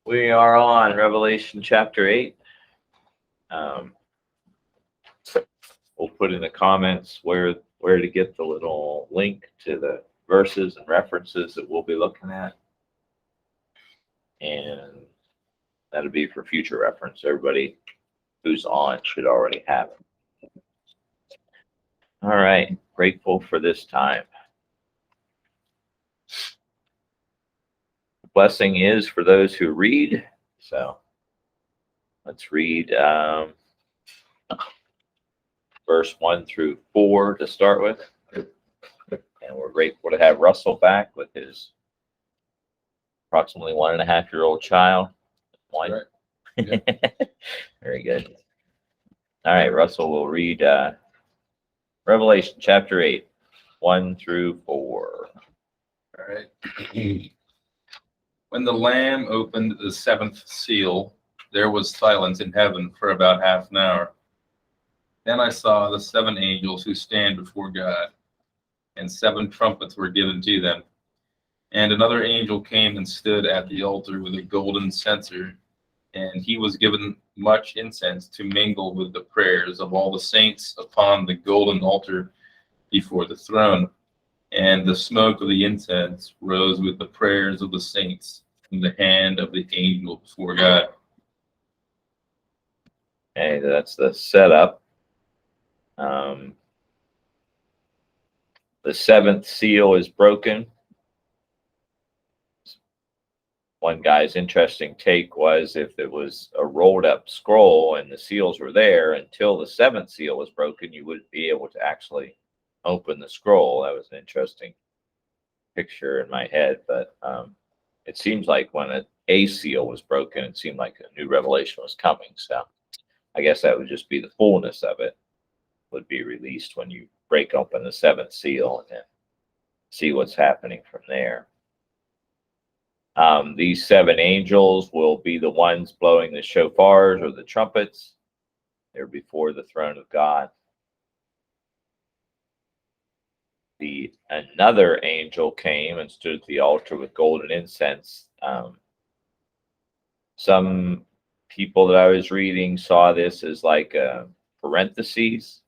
We are on Revelation chapter 8. We'll put in the comments where to get the little link to the verses and references that we'll be looking at. And that'll be for future reference. Everybody who's on should already have it. All right. Grateful for this time. Blessing is for those who read. So let's read verse 1 through 4 to start with. And we're grateful to have Russell back with his approximately 1.5-year-old child. One. Right. Yeah. Very good. All right, Russell will read Revelation chapter 8, 1 through 4. All right. When the Lamb opened the seventh seal, there was silence in heaven for about half an hour. Then I saw the 7 angels who stand before God, and 7 trumpets were given to them. And another angel came and stood at the altar with a golden censer, and he was given much incense to mingle with the prayers of all the saints upon the golden altar before the throne. And the smoke of the incense rose with the prayers of the saints from the hand of the angel before God. Okay, that's the setup. The 7th seal is broken. One guy's interesting take was if it was a rolled up scroll and the seals were there until the 7th seal was broken, you wouldn't be able to actually open the scroll. That was an interesting picture in my head, but it seems like when a seal was broken, it seemed like a new revelation was coming. So I guess that would just be the fullness of it would be released when you break open the 7th seal and then see what's happening from there. These 7 angels will be the ones blowing the shofars or the trumpets. They're before the throne of God. Another angel came and stood at the altar with golden incense. Some people that I was reading saw this as like a parentheses,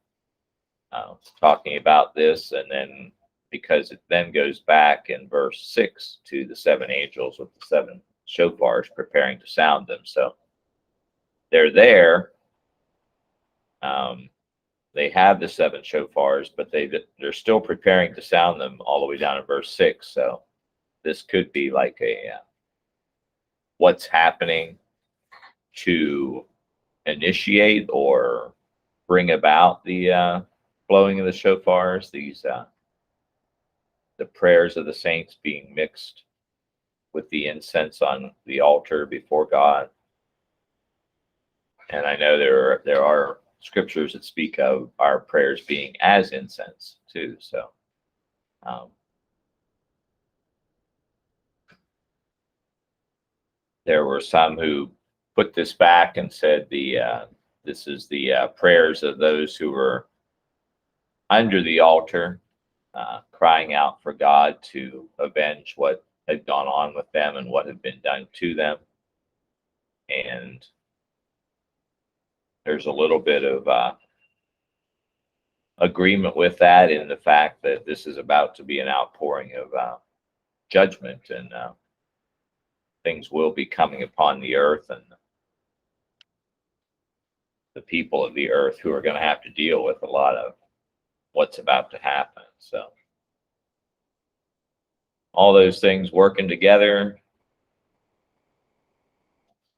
talking about this, and then because it then goes back in verse 6 to the 7 angels with the 7 shofars preparing to sound them. So they're there. They have the 7 shofars, but they're still preparing to sound them all the way down to verse 6. So this could be like a what's happening to initiate or bring about the blowing of the shofars. These the prayers of the saints being mixed with the incense on the altar before God. And I know there are scriptures that speak of our prayers being as incense too. So there were some who put this back and said this is the prayers of those who were under the altar, crying out for God to avenge what had gone on with them and what had been done to them. And there's a little bit of agreement with that in the fact that this is about to be an outpouring of judgment, and things will be coming upon the earth and the people of the earth who are going to have to deal with a lot of what's about to happen. So all those things working together.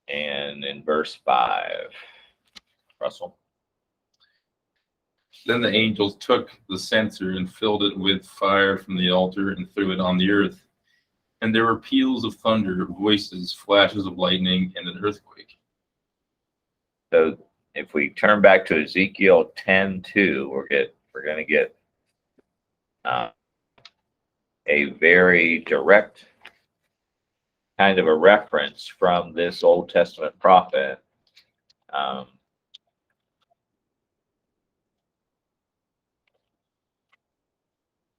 And in verse 5, Russell. Then the angels took the censer and filled it with fire from the altar and threw it on the earth. And there were peals of thunder, voices, flashes of lightning, and an earthquake. So if we turn back to Ezekiel 10:2, we're going to get a very direct kind of a reference from this Old Testament prophet.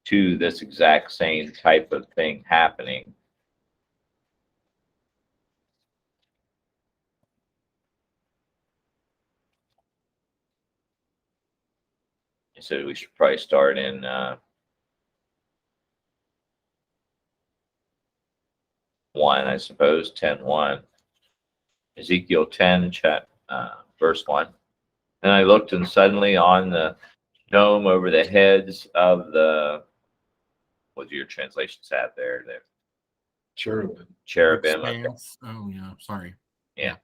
To this exact same type of thing happening. So we should probably start in 1, I suppose, 10:1. Ezekiel 10, verse 1. And I looked, and suddenly on the dome over the heads of the, what do your translations have there? The cherubim. Okay. Oh, yeah. Sorry. Yeah.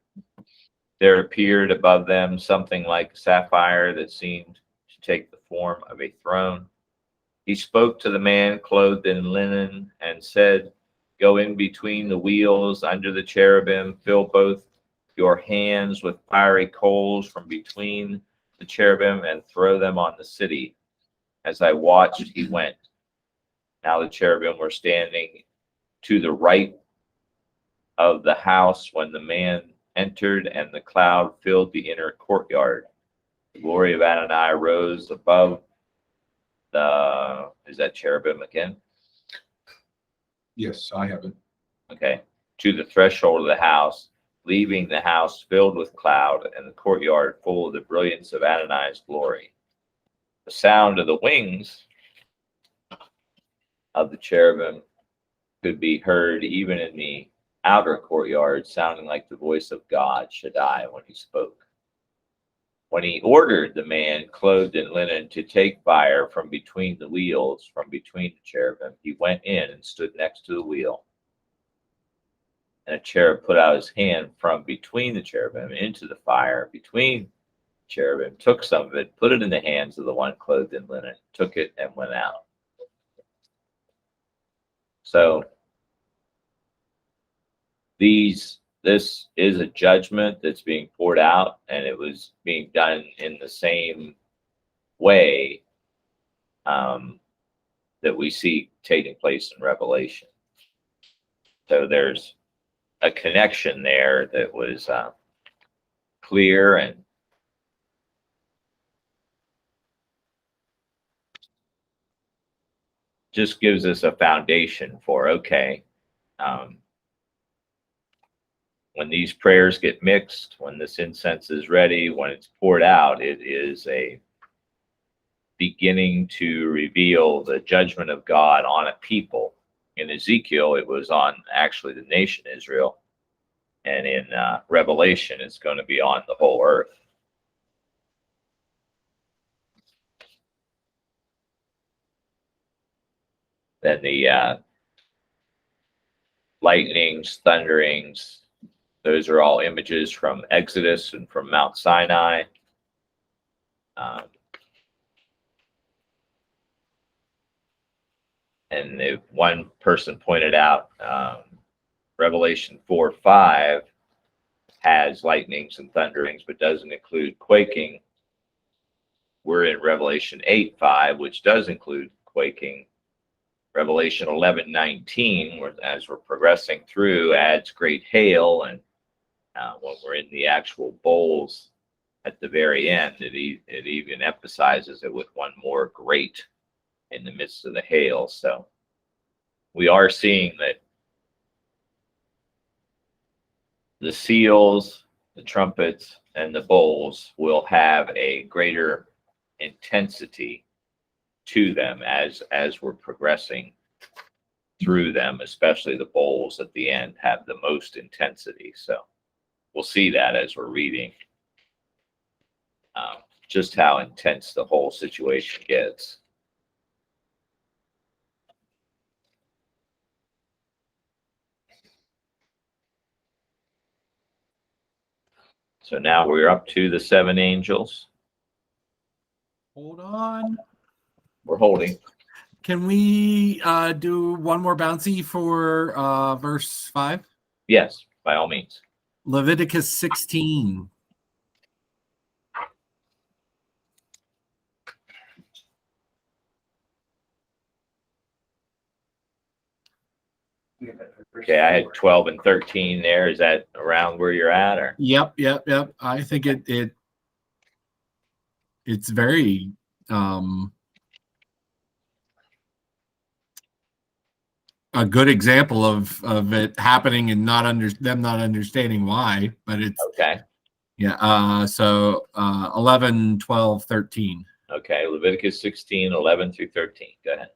There appeared above them something like sapphire that seemed to take the form of a throne. He spoke to the man clothed in linen and said, "Go in between the wheels under the cherubim, fill both your hands with fiery coals from between the cherubim and throw them on the city." As I watched, he went. Now the cherubim were standing to the right of the house when the man entered, and the cloud filled the inner courtyard. The glory of Adonai rose above the, is that cherubim again? Yes, I have it. Okay. To the threshold of the house, leaving the house filled with cloud and the courtyard full of the brilliance of Adonai's glory. The sound of the wings of the cherubim could be heard even in the outer courtyard, sounding like the voice of God, Shaddai, when he spoke. When he ordered the man clothed in linen to take fire from between the wheels, from between the cherubim, he went in and stood next to the wheel. And a cherub put out his hand from between the cherubim into the fire between cherubim, took some of it, put it in the hands of the one clothed in linen, took it, and went out. So this is a judgment that's being poured out, and it was being done in the same way that we see taking place in Revelation. So there's a connection there that was clear and just gives us a foundation for, okay, when these prayers get mixed, when this incense is ready, when it's poured out, it is a beginning to reveal the judgment of God on a people. In Ezekiel, it was on actually the nation Israel. And in Revelation, it's going to be on the whole earth. Then the lightnings, thunderings, those are all images from Exodus and from Mount Sinai. And if one person pointed out, Revelation 4:5 has lightnings and thunderings, but doesn't include quaking. We're in Revelation 8:5, which does include quaking. Revelation 11:19, as we're progressing through, adds great hail, and when we're in the actual bowls at the very end, it even emphasizes it with one more great in the midst of the hail. So we are seeing that the seals, the trumpets, and the bowls will have a greater intensity to them as we're progressing through them, especially the bowls at the end have the most intensity. So we'll see that as we're reading just how intense the whole situation gets. So now we're up to the 7 angels. Hold on. We're holding. Can we do one more bouncy for verse 5? Yes, by all means. Leviticus 16. Okay, I had 12 and 13 there. Is that around where you're at, or? Yep. I think it's very a good example of it happening and them not understanding why, but it's Okay. yeah. So 11, 12, 13. Okay, Leviticus 16, 11 through 13. Go ahead.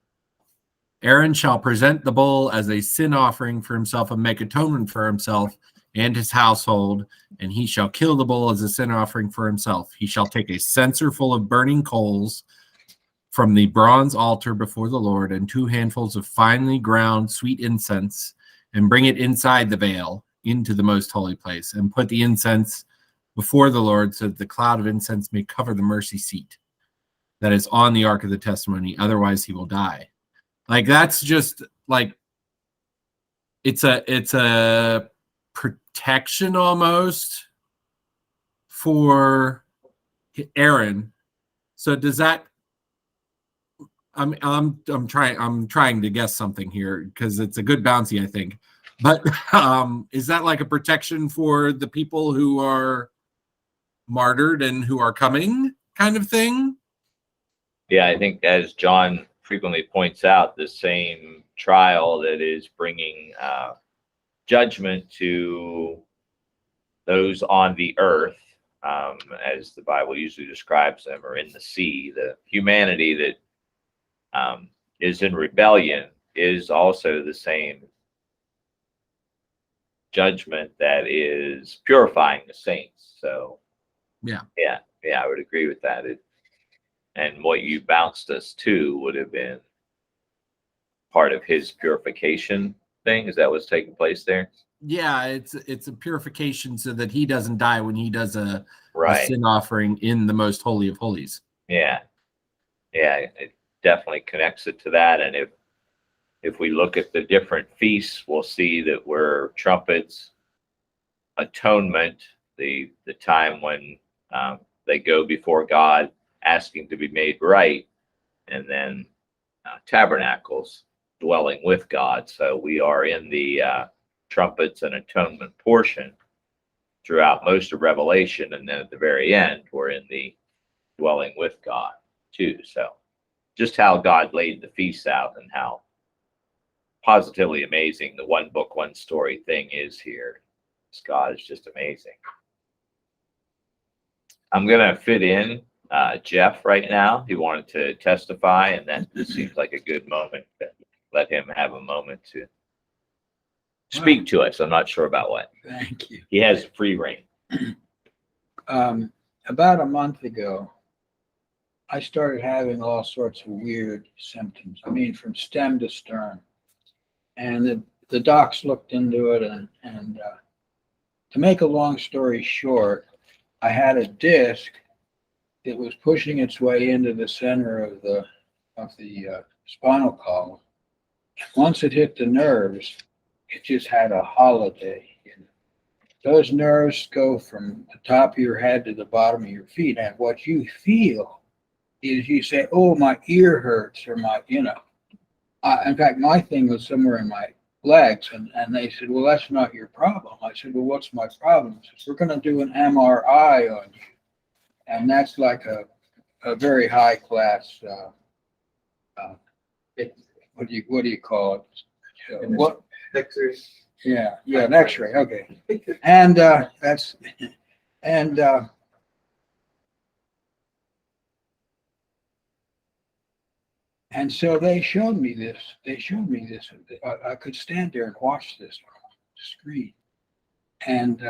Aaron shall present the bull as a sin offering for himself and make atonement for himself and his household, and he shall kill the bull as a sin offering for himself. He shall take a censer full of burning coals from the bronze altar before the Lord, and 2 handfuls of finely ground sweet incense, and bring it inside the veil into the most holy place, and put the incense before the Lord, so that the cloud of incense may cover the mercy seat that is on the ark of the testimony. Otherwise, he will die. Like, that's just like, it's a protection almost for Aaron. So does that? I'm trying to guess something here because it's a good bouncy, I think. But is that like a protection for the people who are martyred and who are coming, kind of thing? Yeah, I think as John frequently points out, the same trial that is bringing judgment to those on the earth, as the Bible usually describes them, or in the sea, the humanity that is in rebellion is also the same judgment that is purifying the saints. So yeah, I would agree with that. And what you bounced us to would have been part of his purification thing. Is that what's taking place there? Yeah, it's a purification so that he doesn't die when he does a sin offering in the most holy of holies. Yeah, it definitely connects it to that. And if we look at the different feasts, we'll see that we're trumpets, atonement, the time when they go before God asking to be made right, and then tabernacles, dwelling with God. So we are in the trumpets and atonement portion throughout most of Revelation, and then at the very end, we're in the dwelling with God too. So just how God laid the feasts out and how positively amazing the one book, one story thing is here. God is just amazing. I'm going to fit in Jeff right now. He wanted to testify, and that seems like a good moment to let him have a moment to speak to us. I'm not sure about what. Thank you. He has free reign. About a month ago, I started having all sorts of weird symptoms. I mean, from stem to stern. And the docs looked into it, and to make a long story short, I had a disc that was pushing its way into the center of the spinal column. Once it hit the nerves, it just had a holiday. Those nerves go from the top of your head to the bottom of your feet, and what you feel is you say, "Oh, my ear hurts," or in fact, my thing was somewhere in my legs, and they said, "Well, that's not your problem." I said, "Well, what's my problem?" They said, "We're going to do an MRI on you," and that's like a very high class. What do you call it? What? X-ray. Yeah, an X-ray. Okay, and that's and. And so they showed me this. I could stand there and watch this on the screen. And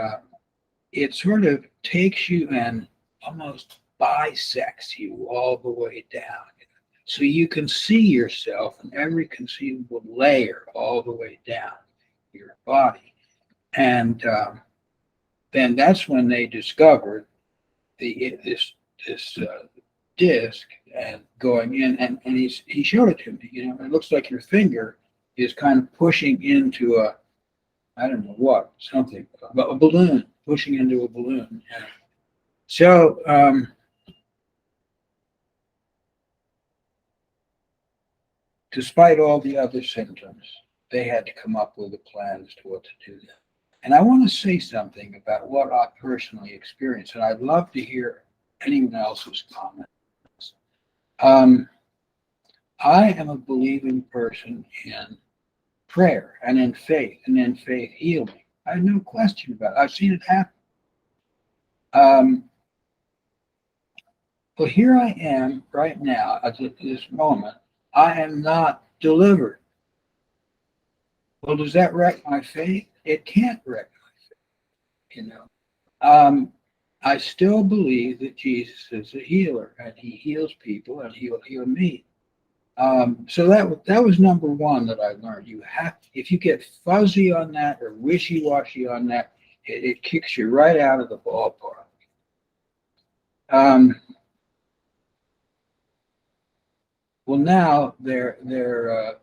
it sort of takes you and almost bisects you all the way down. So you can see yourself in every conceivable layer all the way down your body. And then that's when they discovered this disc and going in, and he showed it to me. It looks like your finger is kind of pushing into I don't know what, something, a balloon, pushing into a balloon. So despite all the other symptoms, they had to come up with a plan as to what to do. And I want to say something about what I personally experienced, and I'd love to hear anyone else's comments. I am a believing person in prayer and in faith healing. I have no question about it. I've seen it happen. Well, here I am right now at this moment. I am not delivered. Well, does that wreck my faith? It can't wreck my faith, you know. I still believe that Jesus is a healer and he heals people and he'll heal me. So that was number one that I learned. You have, if you get fuzzy on that or wishy-washy on that, it kicks you right out of the ballpark. Well, now they're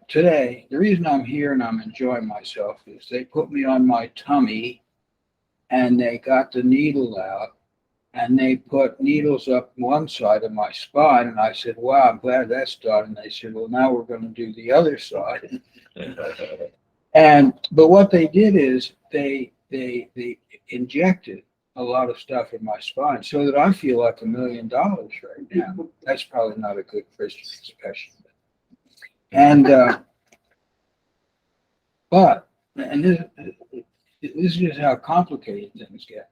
today. The reason I'm here and I'm enjoying myself is they put me on my tummy and they got the needle out and they put needles up one side of my spine. And I said, "Wow, I'm glad that's done." And they said, "Well, now we're going to do the other side." But what they did is they injected a lot of stuff in my spine so that I feel like $1 million right now. That's probably not a good Christian expression. And this is how complicated things get.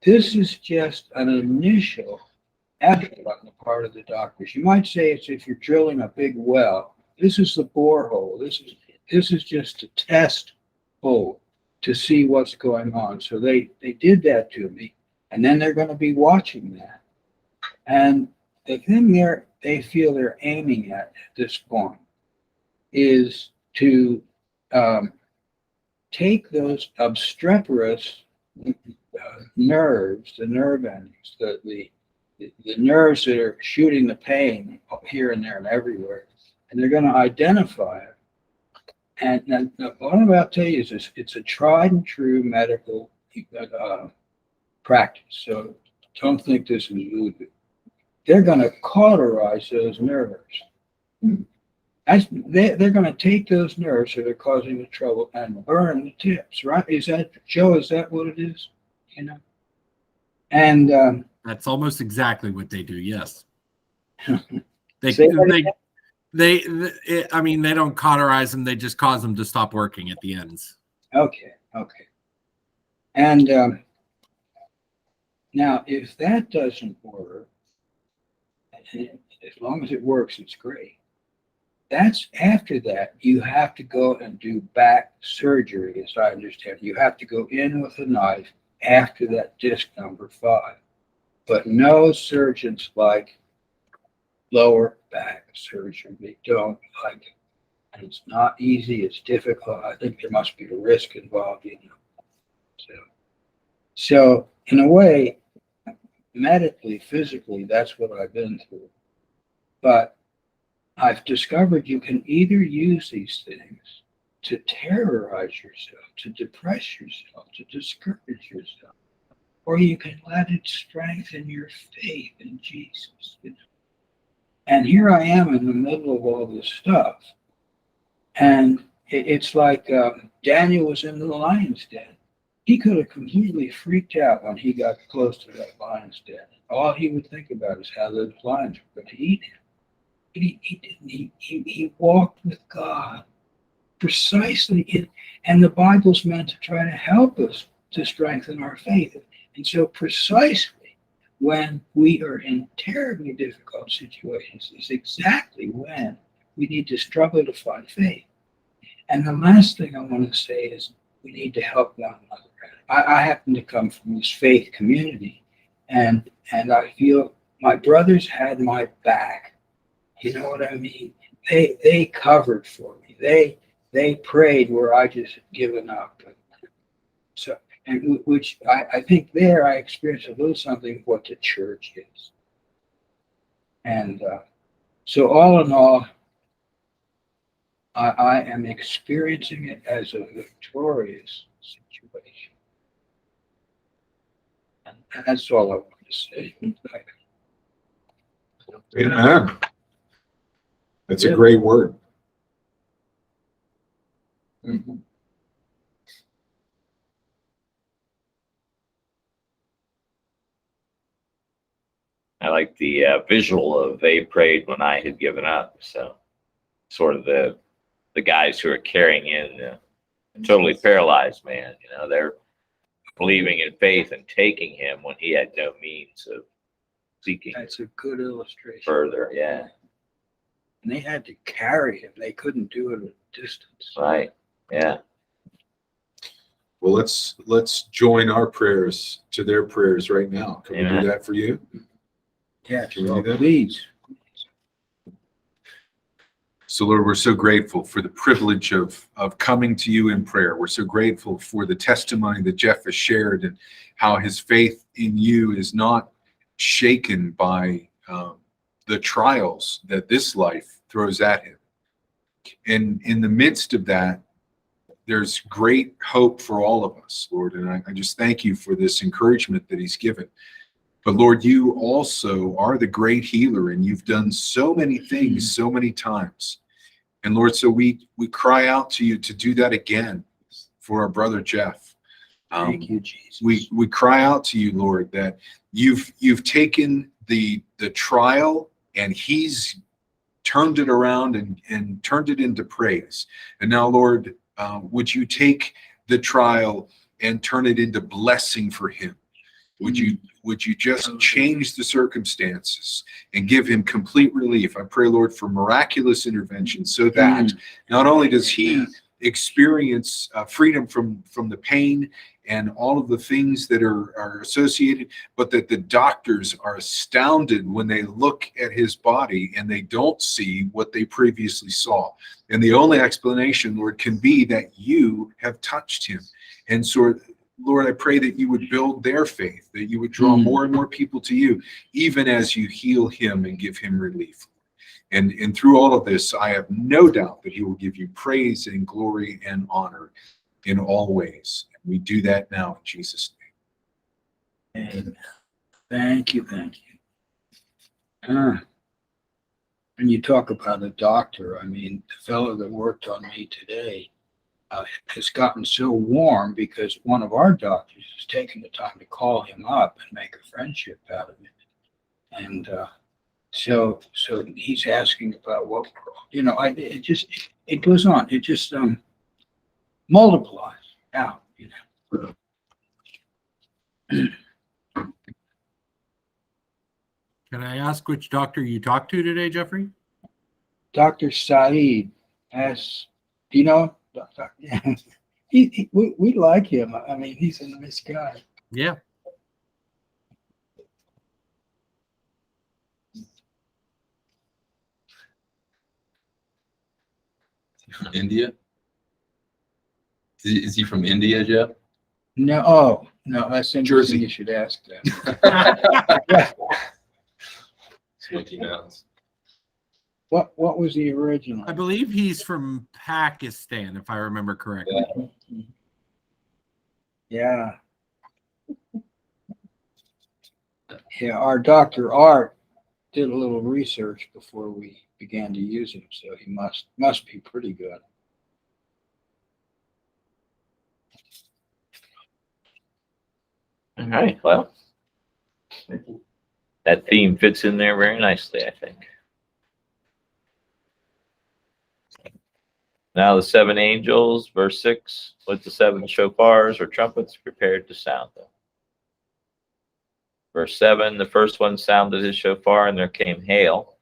This is just an initial effort on the part of the doctors. You might say it's if you're drilling a big well. This is the borehole. This is just a test hole to see what's going on. So they did that to me, and then they're going to be watching that. And the thing they feel they're aiming at this point is to take those obstreperous nerves, the nerve endings, the nerves that are shooting the pain here and there and everywhere, and they're going to identify it. And what I'm about to tell you is this, it's a tried and true medical practice. So don't think this is voodoo. They're going to cauterize those nerves. They're going to take those nerves that are causing the trouble and burn the tips, right? Is that, Joe, is that what it is? You know? And That's almost exactly what they do. Yes. I mean, they don't cauterize them. They just cause them to stop working at the ends. Okay. And now, if that doesn't work, as long as it works, it's great. That's after that, you have to go and do back surgery, as I understand. You have to go in with a knife after that disc number 5. But no surgeons like lower back surgery. They don't like it. And it's not easy, it's difficult. I think there must be a risk involved, you know. So in a way, medically, physically, that's what I've been through. But I've discovered you can either use these things to terrorize yourself, to depress yourself, to discourage yourself, or you can let it strengthen your faith in Jesus. You know? And here I am in the middle of all this stuff. And it's like Daniel was in the lion's den. He could have completely freaked out when he got close to that lion's den. All he would think about is how those lions were going to eat him. He didn't. He walked with God precisely. And the Bible's meant to try to help us to strengthen our faith. And so precisely when we are in terribly difficult situations is exactly when we need to struggle to find faith. And the last thing I want to say is we need to help one another. I happen to come from this faith community, and I feel my brothers had my back. You know what I mean? They covered for me. They prayed where I just had given up. So, and which I think there I experienced a little something of what the church is. And so all in all, I am experiencing it as a victorious situation. And that's all I want to say. Amen. That's a great word. Mm-hmm. I like the visual of they prayed when I had given up. So sort of the guys who are carrying in the totally paralyzed man, you know, they're believing in faith and taking him when he had no means of seeking That's a good illustration. further. Yeah. And they had to carry him. They couldn't do it at a distance. Right. Yeah. Well, let's join our prayers to their prayers right now. Can we Amen. do that for you? Yes, Can we well, do that? please. So, Lord, we're so grateful for the privilege of coming to you in prayer. We're so grateful for the testimony that Jeff has shared and how his faith in you is not shaken by the trials that this life throws at him. And in the midst of that, there's great hope for all of us, Lord. And I just thank you for this encouragement that he's given. But Lord, you also are the great healer, and you've done so many things so many times. And Lord, so we cry out to you to do that again for our brother Jeff. Thank you, Jesus. We cry out to you, Lord, that you've taken the trial and he's turned it around and turned it into praise. And now, Lord, would you take the trial and turn it into blessing for him? Would you just change the circumstances and give him complete relief? I pray, Lord, for miraculous intervention so that not only does he experience freedom from the pain and all of the things that are associated, but that the doctors are astounded when they look at his body and they don't see what they previously saw. And the only explanation, Lord, can be that you have touched him. And so, Lord, I pray that you would build their faith, that you would draw more and more people to you, even as you heal him and give him relief. And through all of this, I have no doubt that he will give you praise and glory and honor in all ways. And we do that now in Jesus' name. Amen. Thank you. When you talk about a doctor, I mean, the fellow that worked on me today has gotten so warm because one of our doctors has taken the time to call him up and make a friendship out of it. And so he's asking about what, it goes on. It just multiplies out, Can I ask which doctor you talked to today, Jeffrey? Dr. Saeed has, yeah, we like him. I mean, he's a nice guy. Yeah. India? Is he from India, Jeff? No, that's interesting. Jersey. You should ask that. Smoky Mountains. What was the original? I believe he's from Pakistan, if I remember correctly. Yeah. Yeah, our Dr. Art did a little research before we began to use him, so he must be pretty good. All right. Well, that theme fits in there very nicely, I think. Now the 7 angels, verse 6, with the 7 shofars or trumpets prepared to sound them. Verse 7, the first one sounded his shofar, and there came hail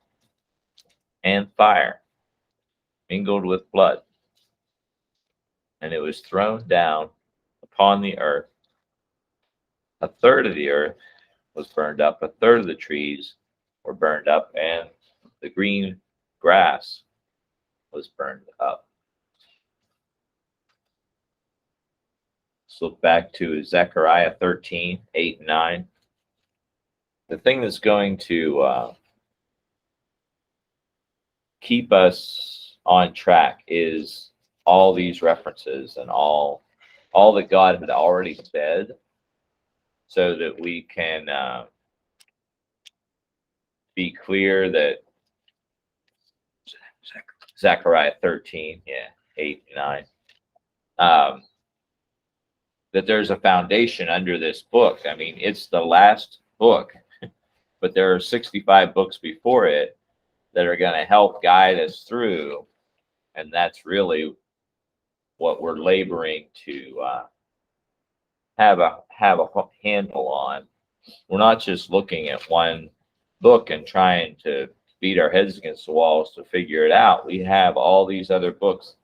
and fire mingled with blood. And it was thrown down upon the earth. A third of the earth was burned up, a third of the trees were burned up, and the green grass was burned up. Let's look back to Zechariah 13, 8 and 9. The thing that's going to keep us on track is all these references and all that God had already said, so that we can be clear that Zechariah 13, 8 and 9, that there's a foundation under this book. I mean, it's the last book, but there are 65 books before it that are going to help guide us through, and that's really what we're laboring to have a handle on. We're not just looking at one book and trying to beat our heads against the walls to figure it out. We have all these other books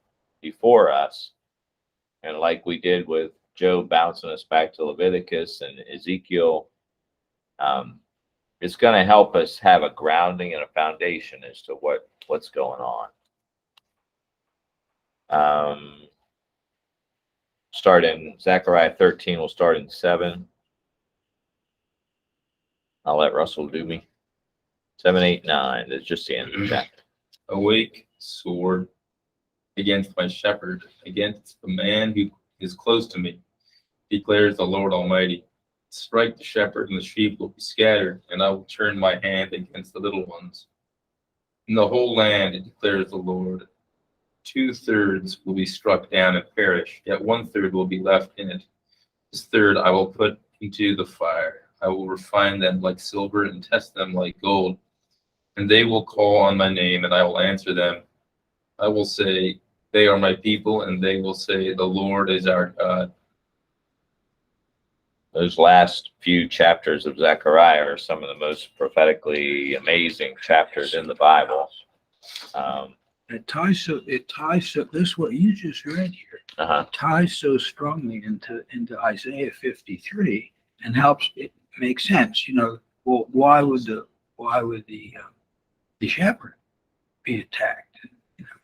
before us. And like we did with Job bouncing us back to Leviticus and Ezekiel, it's going to help us have a grounding and a foundation as to what's going on. Start in Zechariah 13. We'll start in 7. I'll let Russell do me. 7, 8, 9. That's just the end of the chapter. Awake, sword, against my shepherd, against the man who is close to me, declares the Lord Almighty. Strike the shepherd, and the sheep will be scattered, and I will turn my hand against the little ones. In the whole land, it declares the Lord, 2/3 will be struck down and perish, yet 1/3 will be left in it. This third I will put into the fire. I will refine them like silver and test them like gold. And they will call on my name, and I will answer them. I will say, they are my people, and they will say, the Lord is our God. Those last few chapters of Zechariah are some of the most prophetically amazing chapters in the Bible. It ties so this what you just read here ties so strongly into Isaiah 53 and helps it make sense. You know, well, why would the shepherd be attacked? You know,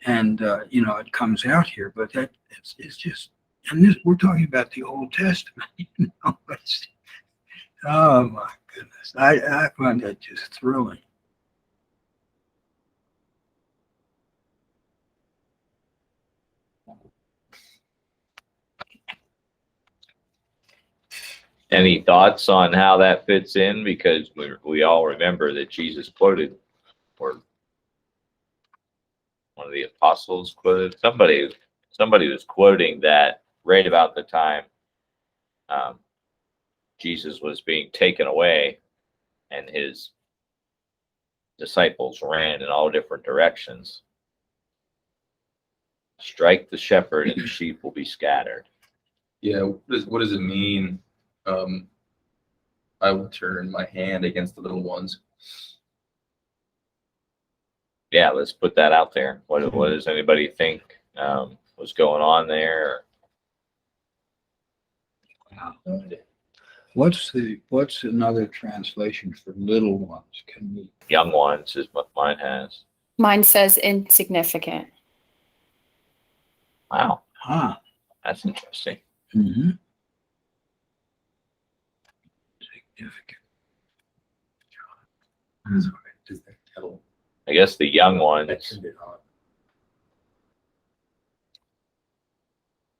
and you know, it comes out here, but that it's just, and this we're talking about the Old Testament. You know, it's, oh my goodness, I find that just thrilling. Any thoughts on how that fits in? Because we all remember that Jesus quoted, or one of the apostles quoted, somebody was quoting that right about the time Jesus was being taken away, and his disciples ran in all different directions. Strike the shepherd, and the sheep will be scattered. Yeah, what does it mean? I will turn my hand against the little ones. Yeah, let's put that out there. What does anybody think was going on there? What's another translation for little ones? Can we? Young ones is what mine has. Mine says insignificant. Wow, Huh. that's interesting. Mm-hmm. Significant. I guess the young ones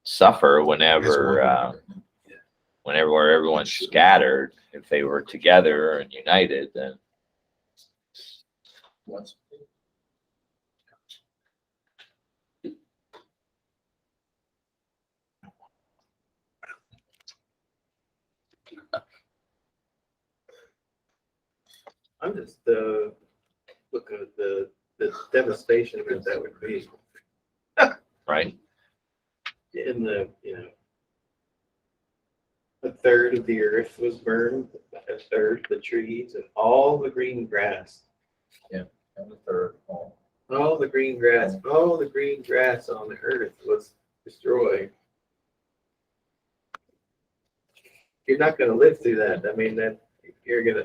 suffer whenever everyone's scattered. If they were together and united, then I'm just looking at the devastation that would be right. in the, you know, a third of the earth was burned, a third the trees, and all the green grass. Yeah, and the third. All the green grass on the earth was destroyed. You're not going to live through that. I mean, that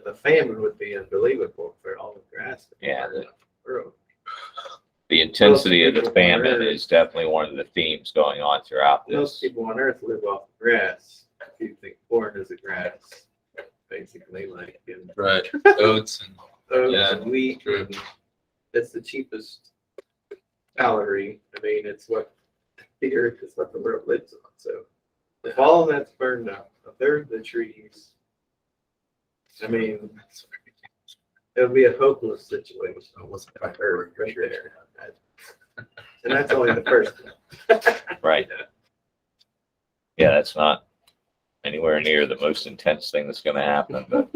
the famine would be unbelievable for all the grass. Yeah, World. the intensity of the famine is definitely one of the themes going on throughout Most this. people on earth live off grass. If you think corn is a grass, basically, like in Right, oats and oats Yeah, and wheat. true. And it's the cheapest salary. I mean, it's what the earth is, what the world lives on. So if all of that's burned up, a third of the trees, I mean, it would be a hopeless situation. Almost by earth right there. And that's only the first one. Right. Yeah, that's not anywhere near the most intense thing that's going to happen. But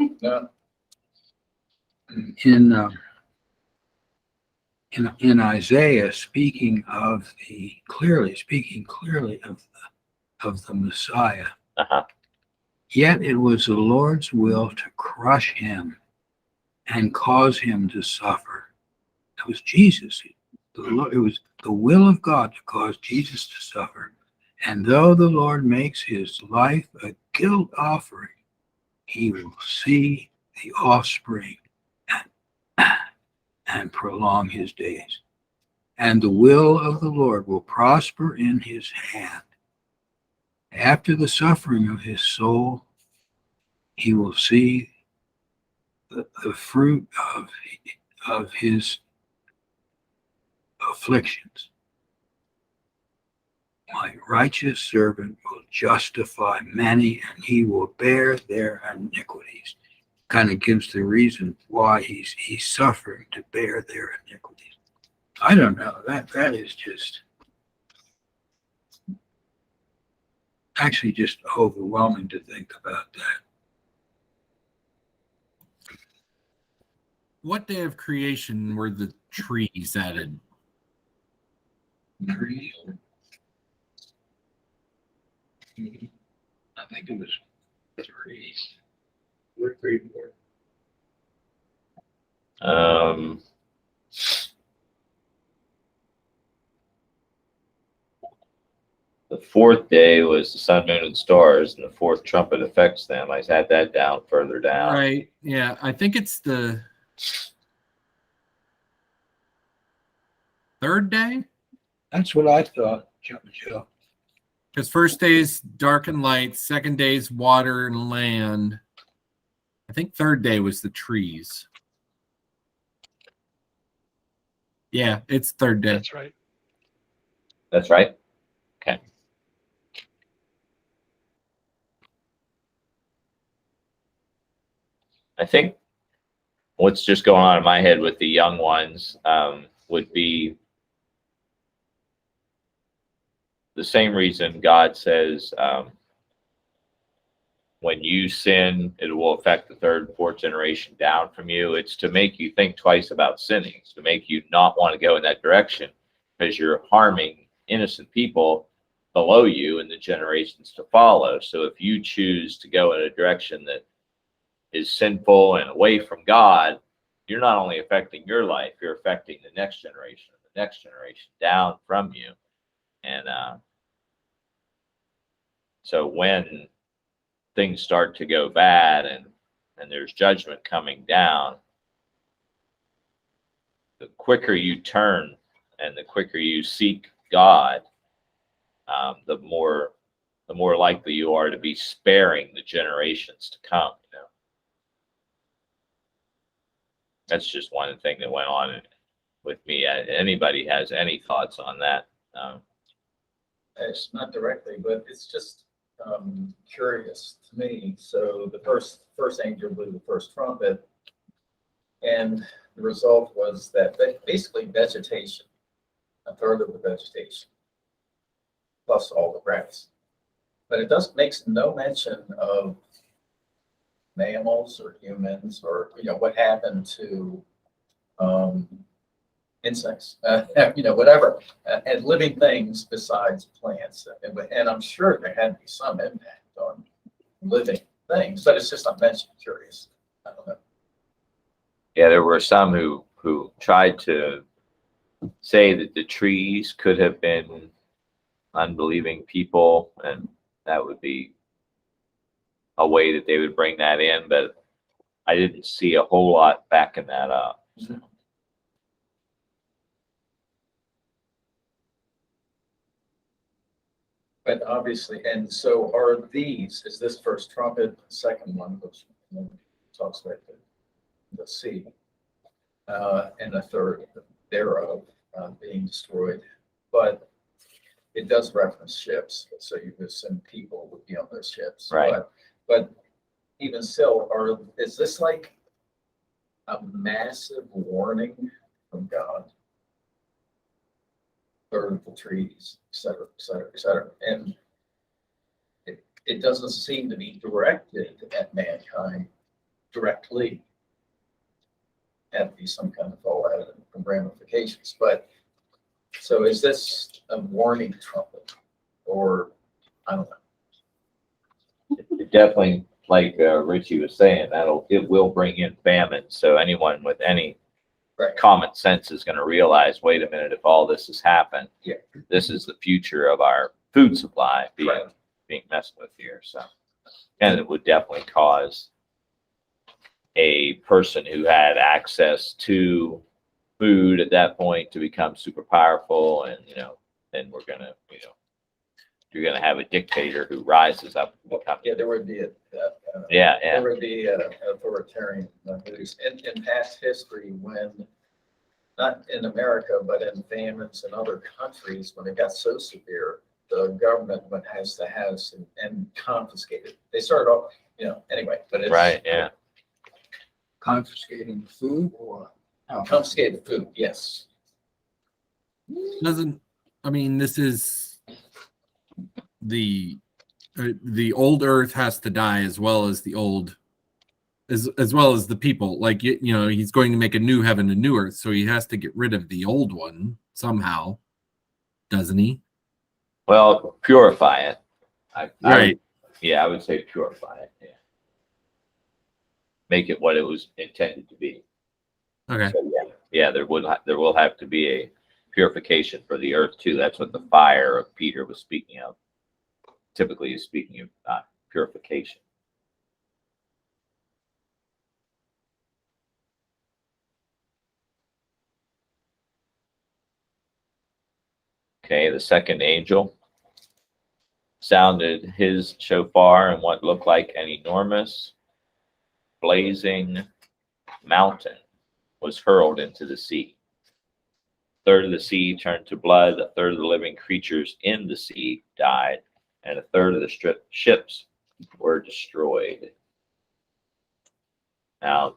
In Isaiah, speaking clearly of the and cause him to suffer. That was Jesus. It was the will of God to cause Jesus to suffer. And though the Lord makes his life a guilt offering, he will see the offspring and prolong his days. And the will of the Lord will prosper in his hand. After the suffering of his soul, he will see the fruit of his afflictions. My righteous servant will justify many, and he will bear their iniquities. Kind of gives the reason why he's suffering, to bear their iniquities. I don't know. That is just actually just overwhelming to think about that. What day of creation were the trees added? Trees. I think it was trees. We're 3 more. The fourth day was the sun, moon, and stars, and the fourth trumpet affects them. I had that down further down. Right. Yeah. I think it's the third day. That's what I thought, Joe. Because first day's dark and light, second day's water and land. I think third day was the trees. Yeah, it's third day. That's right. That's right. Okay. I think what's just going on in my head with the young ones would be the same reason God says when you sin, it will affect the third and fourth generation down from you. It's to make you think twice about sinning. It's to make you not want to go in that direction, because you're harming innocent people below you and the generations to follow. So if you choose to go in a direction that is sinful and away from God, you're not only affecting your life, you're affecting the next generation down from you. And so when things start to go bad and there's judgment coming down, the quicker you turn and the quicker you seek God, the more likely you are to be sparing the generations to come. You know, that's just one thing that went on with me. Anybody has any thoughts on that? It's not directly, but it's just curious to me. So the first angel blew the first trumpet, and the result was that basically vegetation, a third of the vegetation, plus all the grass. But it makes no mention of mammals or humans, or what happened to insects, whatever, and living things besides plants. And I'm sure there had to be some impact on living things, but it's just not mentioned. Curious. I don't know. Yeah, there were some who tried to say that the trees could have been unbelieving people, and that would be a way that they would bring that in, but I didn't see a whole lot backing that up. So. But obviously, and so is this first trumpet, second one, which talks about the sea, and a third thereof being destroyed. But it does reference ships, so you assume people would be on those ships. Right. But even still, is this like a massive warning from God? Burn the trees, et cetera, et cetera, et cetera. And it doesn't seem to be directed at mankind directly. Have to be some kind of fallout and ramifications. But so is this a warning trumpet, or I don't know? It definitely like Richie was saying, it will bring in famine. So anyone with any Right. common sense is going to realize, wait a minute, if all this has happened, Yeah. this is the future of our food supply Right. being messed with here. So, and it would definitely cause a person who had access to food at that point to become super powerful, and then we're gonna, you're gonna have a dictator who rises up and becomes, Yeah, there would be yeah, there would be authoritarian moves in past history when, not in America, but in famines in other countries, when it got so severe, the government has to have and confiscate it. They started off, anyway, but it's right, yeah. Confiscating food or? how? confiscated food, yes. This is the old earth has to die as well as the old, as well as the people. Like, he's going to make a new heaven and new earth, so he has to get rid of the old one somehow, doesn't he? Well, purify it. Right. I would say purify it. Yeah. Make it what it was intended to be. Okay. So, yeah, there will have to be a purification for the earth too. That's what the fire of Peter was speaking of. Typically, is speaking of purification. Okay, the second angel sounded his shofar, and what looked like an enormous blazing mountain was hurled into the sea. A third of the sea turned to blood, a third of the living creatures in the sea died, and a third of the ships were destroyed. Now,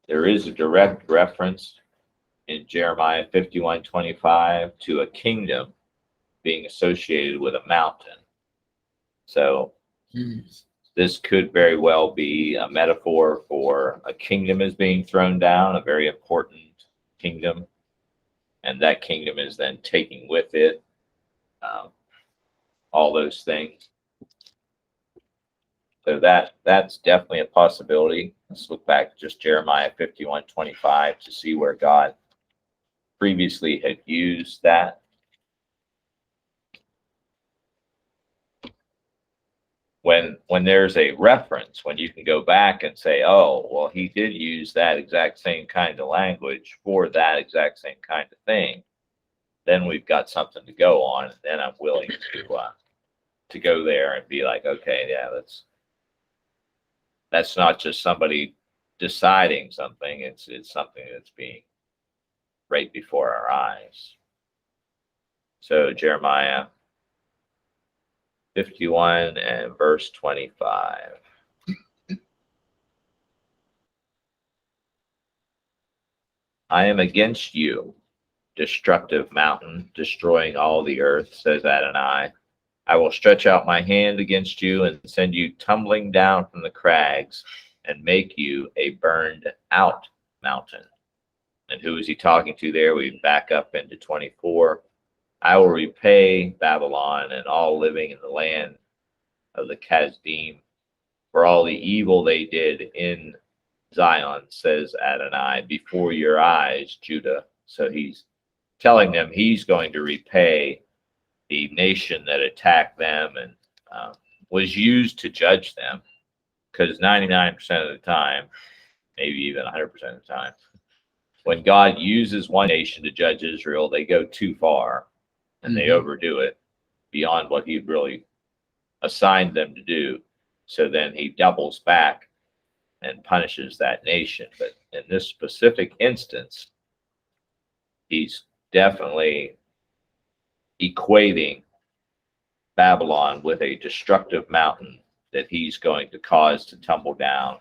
there is a direct reference in Jeremiah 51:25 to a kingdom being associated with a mountain. So this could very well be a metaphor for a kingdom is being thrown down, a very important kingdom, and that kingdom is then taking with it all those things. So that's definitely a possibility. Let's look back to just Jeremiah 51:25 to see where God previously had used that. When there's a reference, when you can go back and say, oh, well, he did use that exact same kind of language for that exact same kind of thing, then we've got something to go on, and then I'm willing to go there and be like, okay, yeah, that's not just somebody deciding something, it's something that's being right before our eyes. So Jeremiah 51 and verse 25. I am against you, destructive mountain, destroying all the earth, says Adonai. I will stretch out my hand against you and send you tumbling down from the crags and make you a burned out mountain. And who is he talking to there? We back up into 24. I will repay Babylon and all living in the land of the Kasdim for all the evil they did in Zion, says Adonai, before your eyes, Judah. So he's telling them he's going to repay the nation that attacked them and was used to judge them, because 99% of the time, maybe even 100% of the time, when God uses one nation to judge Israel, they go too far and they overdo it beyond what he really assigned them to do. So then he doubles back and punishes that nation. But in this specific instance, he's definitely equating Babylon with a destructive mountain that he's going to cause to tumble down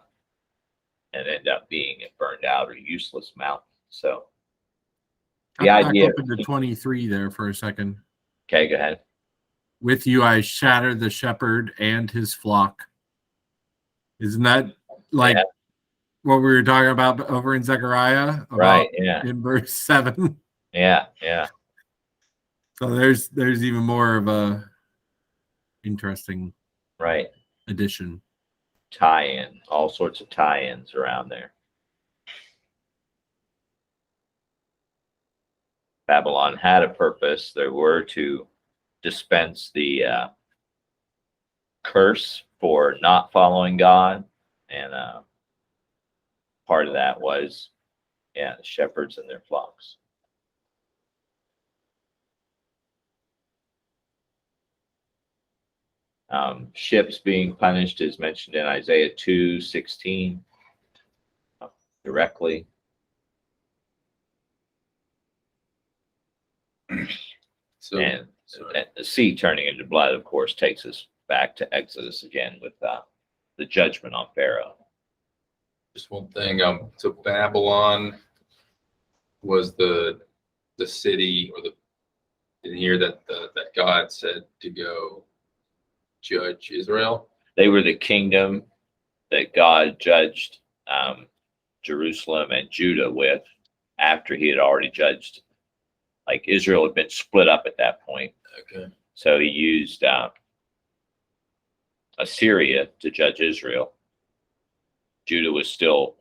and end up being a burned out or useless mountain. So the idea. Back up into 23 there for a second. Okay, go ahead. With you, I shatter the shepherd and his flock. Isn't that like what we were talking about over in Zechariah? Right. Yeah. In verse 7. Yeah. Yeah. So there's even more of a interesting. Right. edition. tie-in, all sorts of tie-ins around there. Babylon had a purpose. There were to dispense the curse for not following God, and part of that was, the shepherds and their flocks. Ships being punished is mentioned in Isaiah 2:16 directly. So, And sorry. the sea turning into blood, of course, takes us back to Exodus again with the judgment on Pharaoh. Just one thing, so Babylon was the city or in here that God said to go judge Israel. They were the kingdom that God judged Jerusalem and Judah with after he had already judged. Like Israel had been split up at that point. Okay. So he used Assyria to judge Israel. Judah was still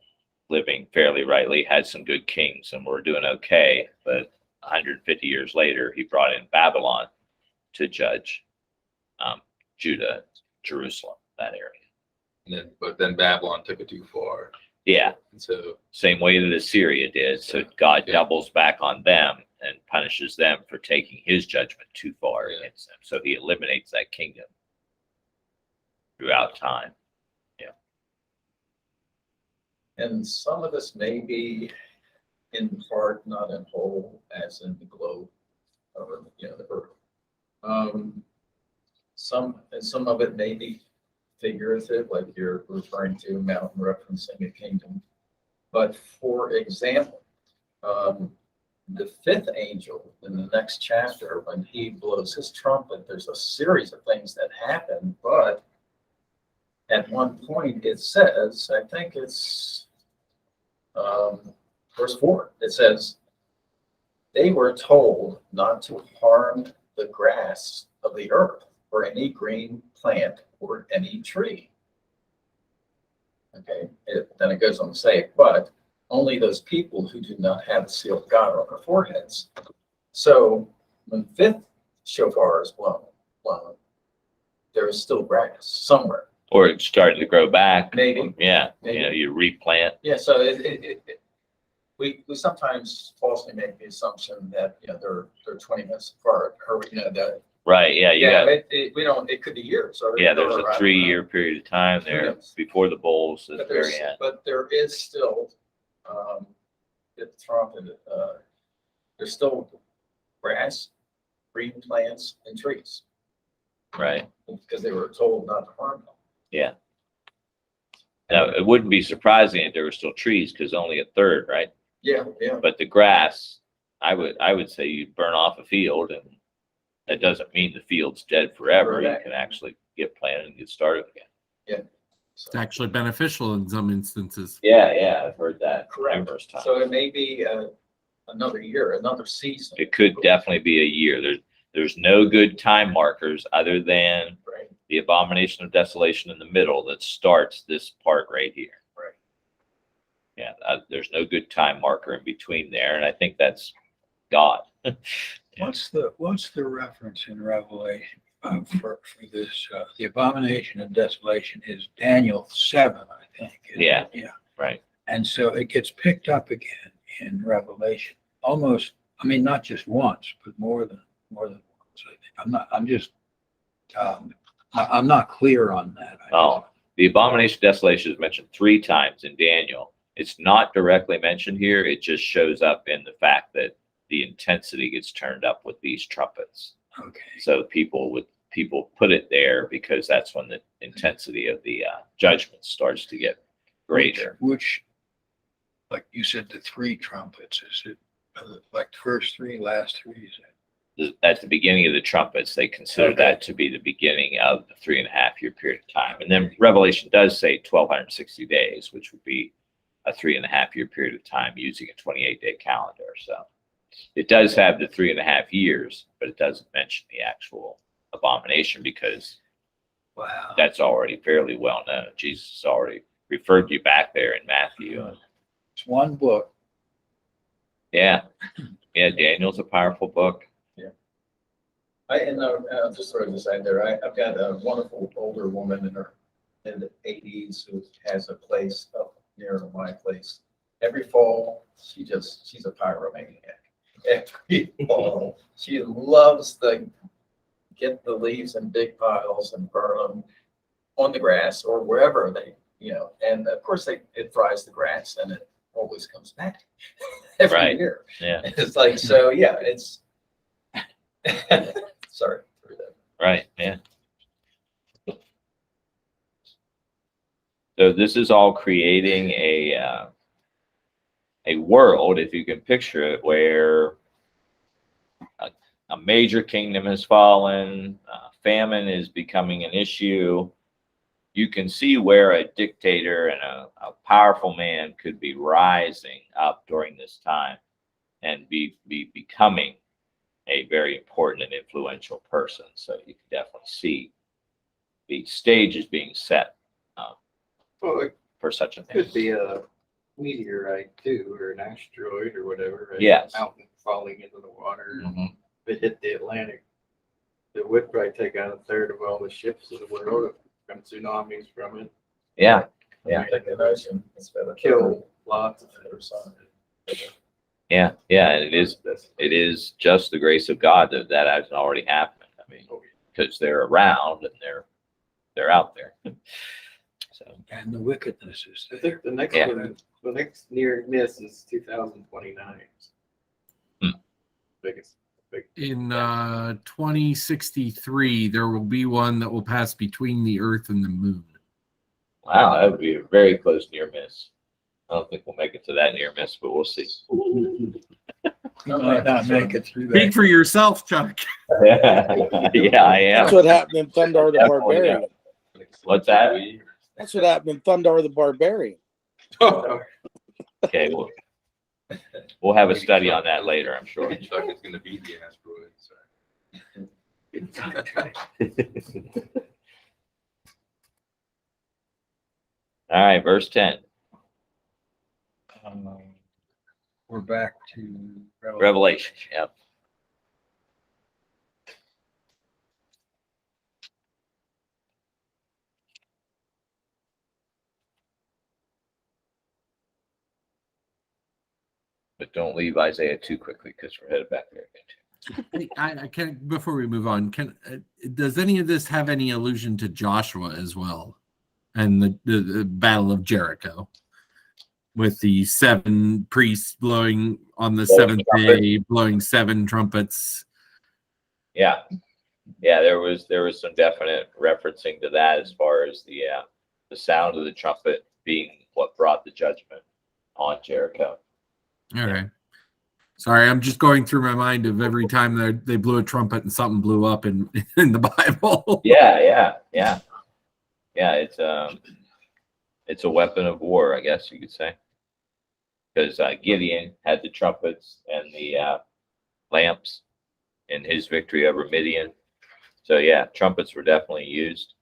living fairly rightly, had some good kings, and were doing okay. But 150 years later, he brought in Babylon to judge Judah, Jerusalem, that area. But then Babylon took it too far. Yeah, And so, same way that Assyria did. So God Okay. doubles back on them and punishes them for taking his judgment too far Yeah. against them. So he eliminates that kingdom throughout time. And some of this may be in part, not in whole, as in the globe, or, the earth. Some of it may be figurative, like you're referring to mountain referencing a kingdom. But for example, the fifth angel in the next chapter, when he blows his trumpet, there's a series of things that happen, but at one point it says, I think it's verse 4, it says, they were told not to harm the grass of the earth or any green plant or any tree. Okay, then it goes on to say, but only those people who do not have the seal of God on their foreheads. So when fifth shofar is blown, there is still grass somewhere. Or it started to grow back. Maybe. Yeah. Maybe. You replant. Yeah, so we sometimes falsely make the assumption that they're 20 minutes apart, or that Right. Yeah. we don't. It could be years. Or There's a I don't know. 3-year period of time there Yes. before the bowls at the But very end. there is still at the trumpet. There's still grass, green plants, and trees Right. because they were told not to harm them. Yeah. Now, it wouldn't be surprising if there were still trees because only a third, right? Yeah. But the grass, I would say you burn off a field, and that doesn't mean the field's dead forever. You Correct. can actually get planted and get started again. So, It's actually beneficial in some instances. Yeah, I've heard that correct. numerous times. So it may be another year, another season. It could definitely be a year. There's no good time markers other than Right. the abomination of desolation in the middle that starts this part right here. Right. Yeah, there's no good time marker in between there, and I think that's God. What's the reference in Revelation for this? The abomination of desolation is Daniel 7, I think. isn't Yeah. it? Yeah. Right. And so it gets picked up again in Revelation, almost. I mean, not just once, but more than once. I think. I'm not clear on that. The abomination of desolation is mentioned 3 times in Daniel. It's not directly mentioned here. It just shows up in the fact that the intensity gets turned up with these trumpets. Okay. So people put it there because that's when the intensity of the judgment starts to get greater. Which, like you said, the 3 trumpets. Is it like first 3, last 3? Is it? At the beginning of the trumpets, they consider Okay. that to be the beginning of the 3.5-year period of time. And then Revelation does say 1,260 days, which would be a 3.5-year period of time using a 28-day calendar. So it does have the 3.5 years, but it doesn't mention the actual abomination because Wow. That's already fairly well known. Jesus already referred you back there in Matthew. It's one book. Yeah. Yeah, Daniel's a powerful book. I'll just throw this out there. I've got a wonderful older woman in her mid-80s who has a place up near my place. Every fall, she's a pyromaniac. Every fall, she loves to get the leaves in big piles and burn them on the grass or wherever and of course it fries the grass and it always comes back every Right. year. Yeah. It's like, so yeah, it's, sorry for that. Right. Yeah. So this is all creating a world, if you can picture it, where a major kingdom has fallen, famine is becoming an issue. You can see where a dictator and a powerful man could be rising up during this time and be becoming a very important and influential person. So you can definitely see the stage is being set Well, it for such a thing. could be a meteorite too, or an asteroid or whatever. Right? Yes. Mountain falling into the water. Mhm. If it hit the Atlantic, it would probably take out a third of all the ships in the world from tsunamis from it. Yeah. Yeah. Like the ocean, instead of Kill lots of the other side. Yeah. Yeah. And it is just the grace of God that hasn't already happened. I mean, because they're around and they're out there. So And the wickedness is I there. think the next Yeah. one, the next near miss is 2029. Biggest, big. In 2063, there will be one that will pass between the Earth and the Moon. wow, that would be a very close near miss. I don't think we'll make it to that near miss, but we'll see. You might not make it through Speak that. for yourself, Chuck. Yeah, I am. That's what happened in Thundar the Definitely, Barbarian. What's that? That's what happened in Thundar the Barbarian. Okay, we'll have a study on that later, I'm sure. Chuck is gonna be the asteroid, so. All right, verse 10, We're back to Revelation. Yep. But don't leave Isaiah too quickly because we're headed back there again. I can, before we move on, does any of this have any allusion to Joshua as well, and the Battle of Jericho, with the 7 priests blowing on the Blowing 7th trumpets. day, blowing 7 trumpets? Yeah, yeah, there was some definite referencing to that as far as the sound of the trumpet being what brought the judgment on Jericho. All right. Sorry, I'm just going through my mind of every time they blew a trumpet and something blew up in the Bible. Yeah. It's a weapon of war, I guess you could say, because Gideon had the trumpets and the lamps in his victory over Midian. So yeah, trumpets were definitely used,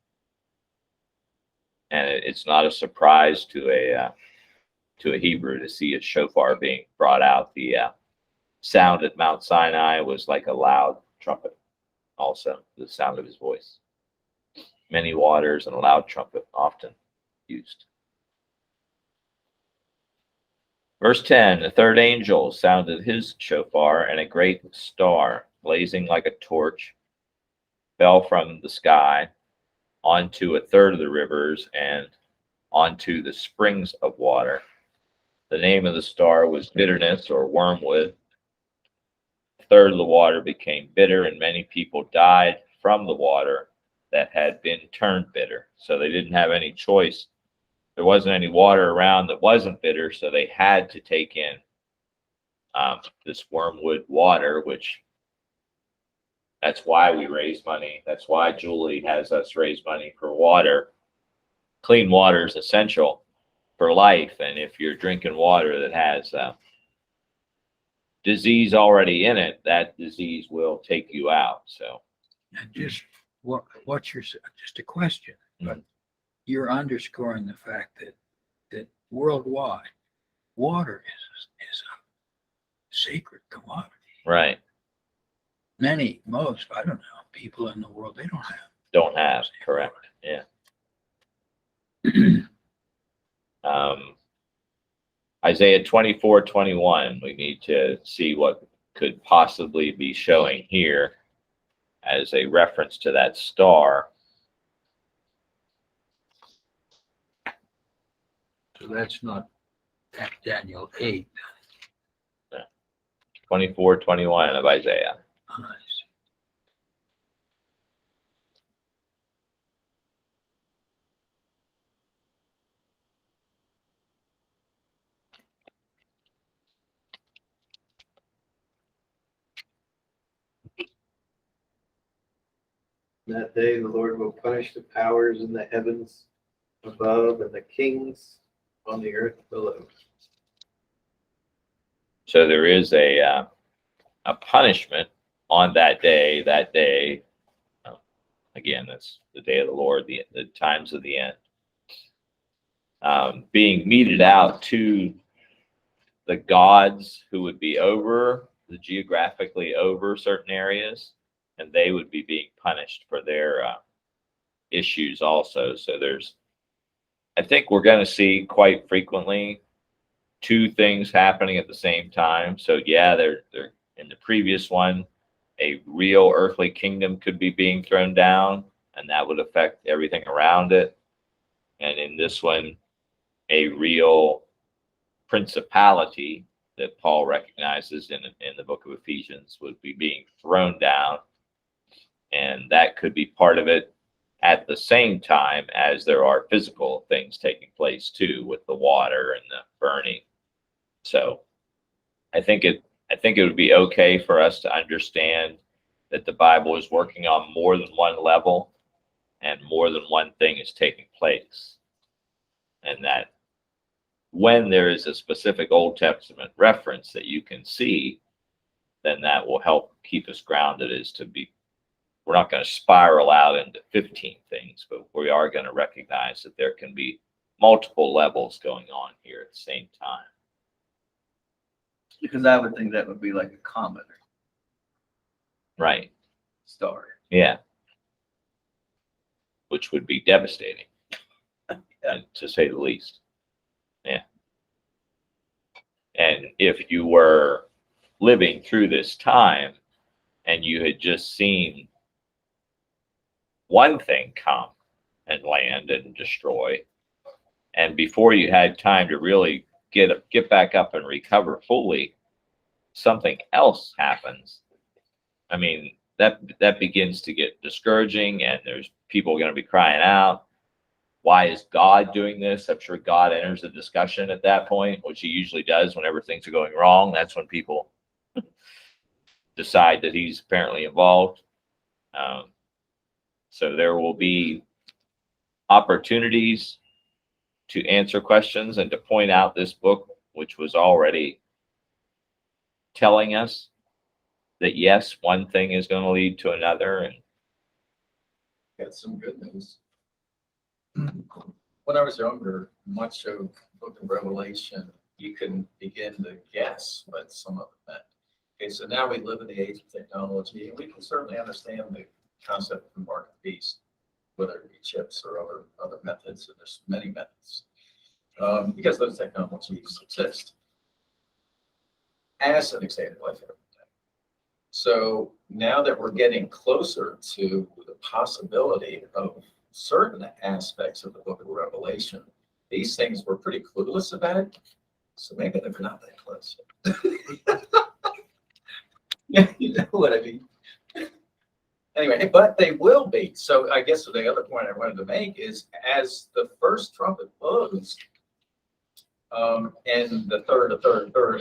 and it's not a surprise to a Hebrew to see a shofar being brought out. The sound at Mount Sinai was like a loud trumpet, also the sound of his voice. Many waters and a loud trumpet often used. Verse 10, the third angel sounded his shofar, and a great star, blazing like a torch, fell from the sky onto a third of the rivers and onto the springs of water. The name of the star was bitterness, or wormwood. A third of the water became bitter, and many people died from the water that had been turned bitter. So they didn't have any choice. There wasn't any water around that wasn't bitter, so they had to take in this wormwood water, which that's why we raise money. That's why Julie has us raise money for water. Clean water is essential for life, and if you're drinking water that has disease already in it, that disease will take you out. So And just what's your, just a question, but you're underscoring the fact that worldwide, water is a sacred commodity. Right. Most, I don't know, people in the world, they Don't have, correct. Yeah. Isaiah 24:21, we need to see what could possibly be showing here as a reference to that star. So that's not Daniel 8. 24:21 of Isaiah. Nice. That day the Lord will punish the powers in the heavens above and the kings on the earth below. So there is a punishment on that day. That day, again, that's the day of the Lord, the times of the end, being meted out to the gods who would be geographically over certain areas, and they would be being punished for their issues also. So I think we're going to see quite frequently two things happening at the same time. So yeah, they're in the previous one, a real earthly kingdom could be being thrown down, and that would affect everything around it. And in this one, a real principality that Paul recognizes in the book of Ephesians would be being thrown down. And that could be part of it at the same time as there are physical things taking place too, with the water and the burning. So I think it would be okay for us to understand that the Bible is working on more than one level and more than one thing is taking place. And that when there is a specific Old Testament reference that you can see, then that will help keep us grounded we're not going to spiral out into 15 things, but we are going to recognize that there can be multiple levels going on here at the same time. Because I would think that would be like a comet Right. star. Yeah. Which would be devastating, and to say the least. Yeah. And if you were living through this time and you had just seen one thing come and land and destroy, and before you had time to really get back up and recover fully, something else happens. I mean, that begins to get discouraging, and there's people going to be crying out, why is God doing this? I'm sure God enters the discussion at that point, which he usually does whenever things are going wrong. That's when people decide that he's apparently involved. So there will be opportunities to answer questions and to point out this book, which was already telling us that yes, one thing is going to lead to another. And Got some good news. When I was younger, much of Book of Revelation, you can begin to guess what some of it meant. Okay, so now we live in the age of technology, and we can certainly understand the concept of the mark of the beast, whether it be chips or other methods, and there's many methods, because those technologies exist. As an example, I think. So now that we're getting closer to the possibility of certain aspects of the book of Revelation, these things we're pretty clueless about, so maybe they're not that close. Yeah, you know what I mean. Anyway, but they will be. So I guess the other point I wanted to make is as the first trumpet blows, and the third,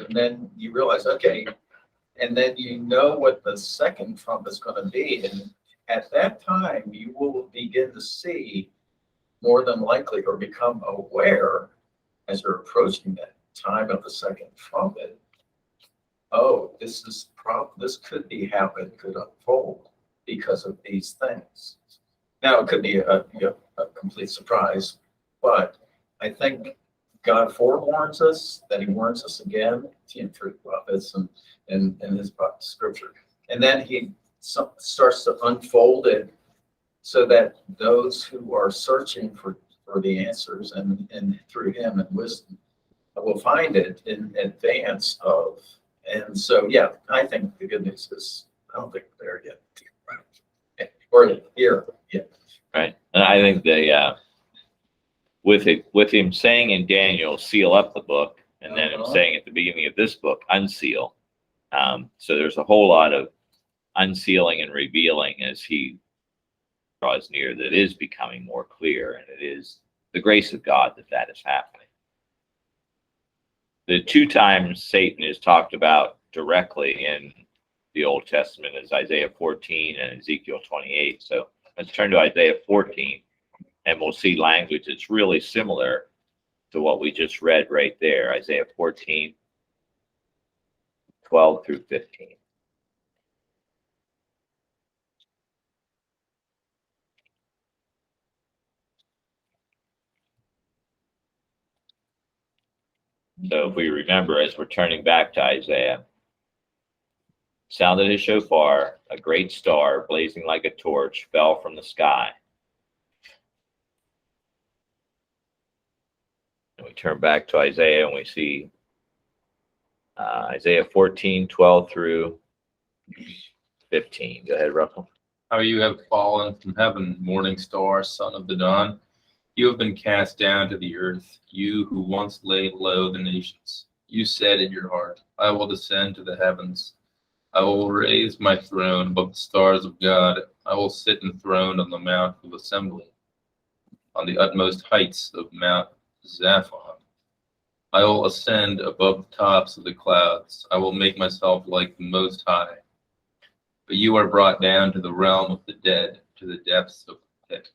and then you realize, okay, and then you know what the second trumpet is going to be. And at that time, you will begin to see more than likely or become aware as you're approaching that time of the second trumpet. Oh, this could be how it could unfold because of these things. Now, it could be a complete surprise, but I think God forewarns us, that he warns us again through prophets and in his scripture. And then he starts to unfold it so that those who are searching for the answers and through him and wisdom will find it in advance of. And so, yeah, I think the good news is, I don't think we're there yet. Or here yet. Right. And I think with him saying in Daniel, seal up the book, and then him saying at the beginning of this book, unseal. So there's a whole lot of unsealing and revealing as he draws near that is becoming more clear, and it is the grace of God that is happening. The two times Satan is talked about directly in the Old Testament is Isaiah 14 and Ezekiel 28. So let's turn to Isaiah 14, and we'll see language that's really similar to what we just read right there. Isaiah 14, 12 through 15. So if we remember, as we're turning back to Isaiah, sounded his shofar, a great star blazing like a torch fell from the sky. And we turn back to Isaiah and we see Isaiah 14, 12 through 15. Go ahead, Russell. How you have fallen from heaven, morning star, son of the dawn. You have been cast down to the earth, you who once laid low the nations. You said in your heart, I will descend to the heavens. I will raise my throne above the stars of God. I will sit enthroned on the mount of assembly, on the utmost heights of Mount Zaphon. I will ascend above the tops of the clouds. I will make myself like the Most High. But you are brought down to the realm of the dead, to the depths of the pit.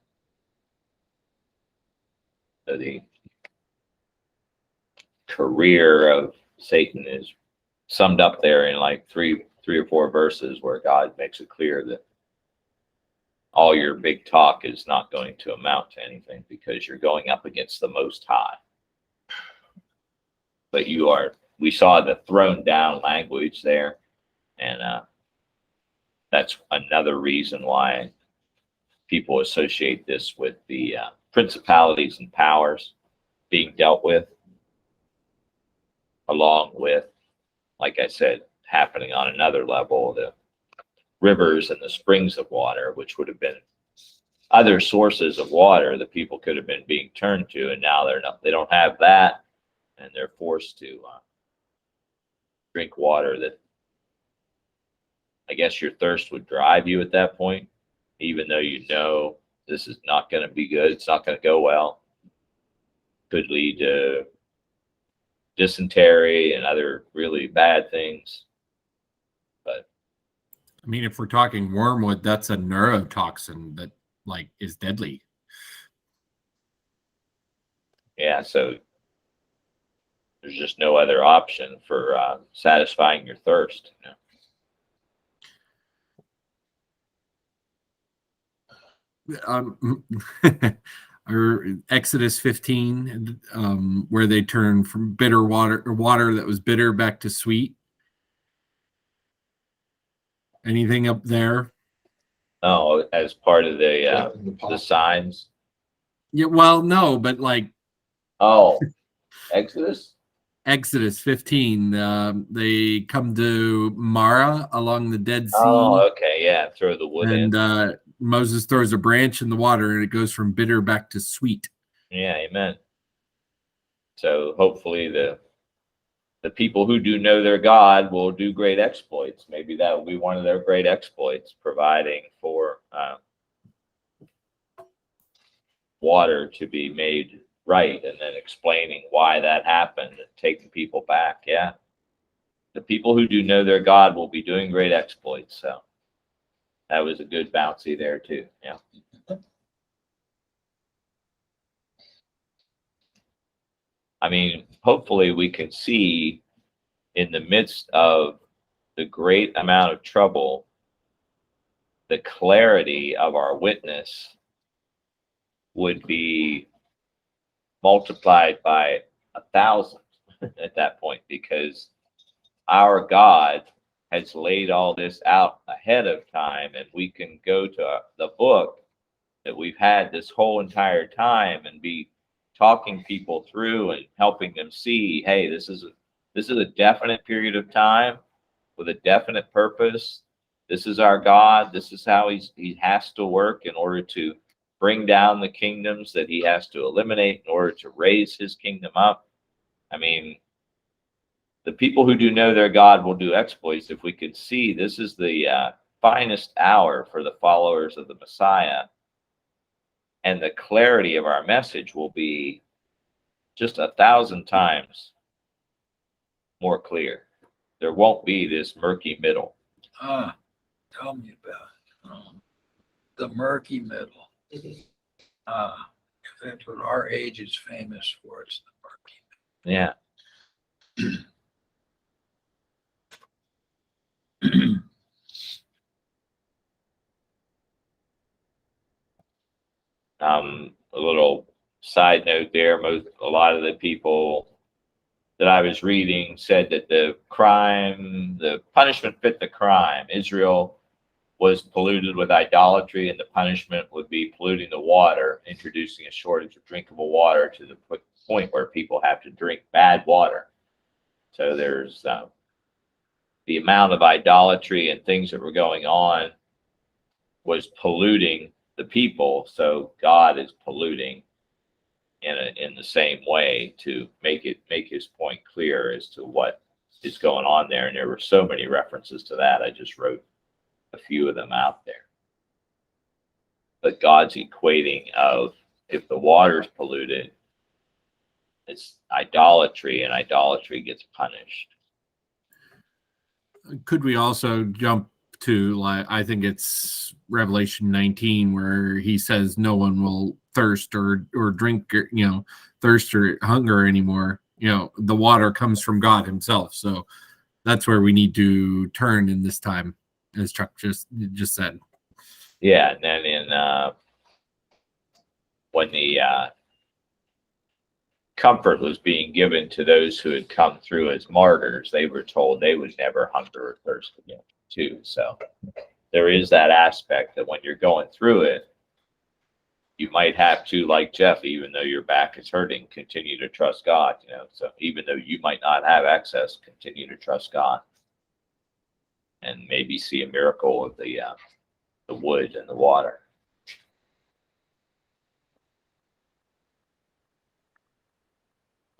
So the career of Satan is summed up there in like three or four verses where God makes it clear that all your big talk is not going to amount to anything because you're going up against the Most High. But we saw the thrown down language there, and that's another reason why people associate this with the principalities and powers being dealt with, along with, like I said, happening on another level, the rivers and the springs of water, which would have been other sources of water that people could have been being turned to, and now they don't have that, and they're forced to drink water that I guess your thirst would drive you at that point, even though you know this is not going to be good. It's not going to go well. Could lead to dysentery and other really bad things. But I mean, if we're talking wormwood, that's a neurotoxin that is deadly. yeah, so there's just no other option for satisfying your thirst. Or Exodus 15, where they turn from bitter water or water that was bitter back to sweet. Anything up there? Oh, as part of the signs. Yeah, well, no, but Oh, Exodus. Exodus 15, they come to Mara along the Dead Sea. Oh, okay, yeah. Throw the wood in. And Moses throws a branch in the water, and it goes from bitter back to sweet. Yeah, amen. So hopefully the people who do know their God will do great exploits. Maybe that will be one of their great exploits, providing for water to be made right, and then explaining why that happened and taking people back. Yeah. The people who do know their God will be doing great exploits. So that was a good bouncy there too. Yeah. I mean, hopefully we can see in the midst of the great amount of trouble, the clarity of our witness would be multiplied by 1,000 at that point, because our God has laid all this out ahead of time, and we can go to the book that we've had this whole entire time and be talking people through and helping them see, hey, this is a definite period of time with a definite purpose. This is our God. This is how he has to work in order to bring down the kingdoms that he has to eliminate in order to raise his kingdom up. I mean, the people who do know their God will do exploits. If we could see, this is the finest hour for the followers of the Messiah. And the clarity of our message will be just 1,000 times more clear. There won't be this murky middle. Tell me about the murky middle. That's what our age is famous for. It's the murky Yeah. A little side note there, a lot of the people that I was reading said that the punishment fit the crime. Israel was polluted with idolatry, and the punishment would be polluting the water, introducing a shortage of drinkable water to the point where people have to drink bad water. So there's the amount of idolatry and things that were going on was polluting the people, so God is polluting in the same way to make his point clear as to what is going on there. And there were so many references to that. I just wrote a few of them out there. But God's equating of, if the water's polluted, it's idolatry, and idolatry gets punished. Could we also jump to, like, I think it's Revelation 19, where he says no one will thirst or drink, thirst or hunger anymore. The water comes from God himself. So that's where we need to turn in this time, as Chuck just said. Yeah, and then when the comfort was being given to those who had come through as martyrs, they were told they would never hunger or thirst again too. So there is that aspect that when you're going through it, you might have to, like Jeff, even though your back is hurting, continue to trust God. So even though you might not have access, continue to trust God, and maybe see a miracle of the wood and the water.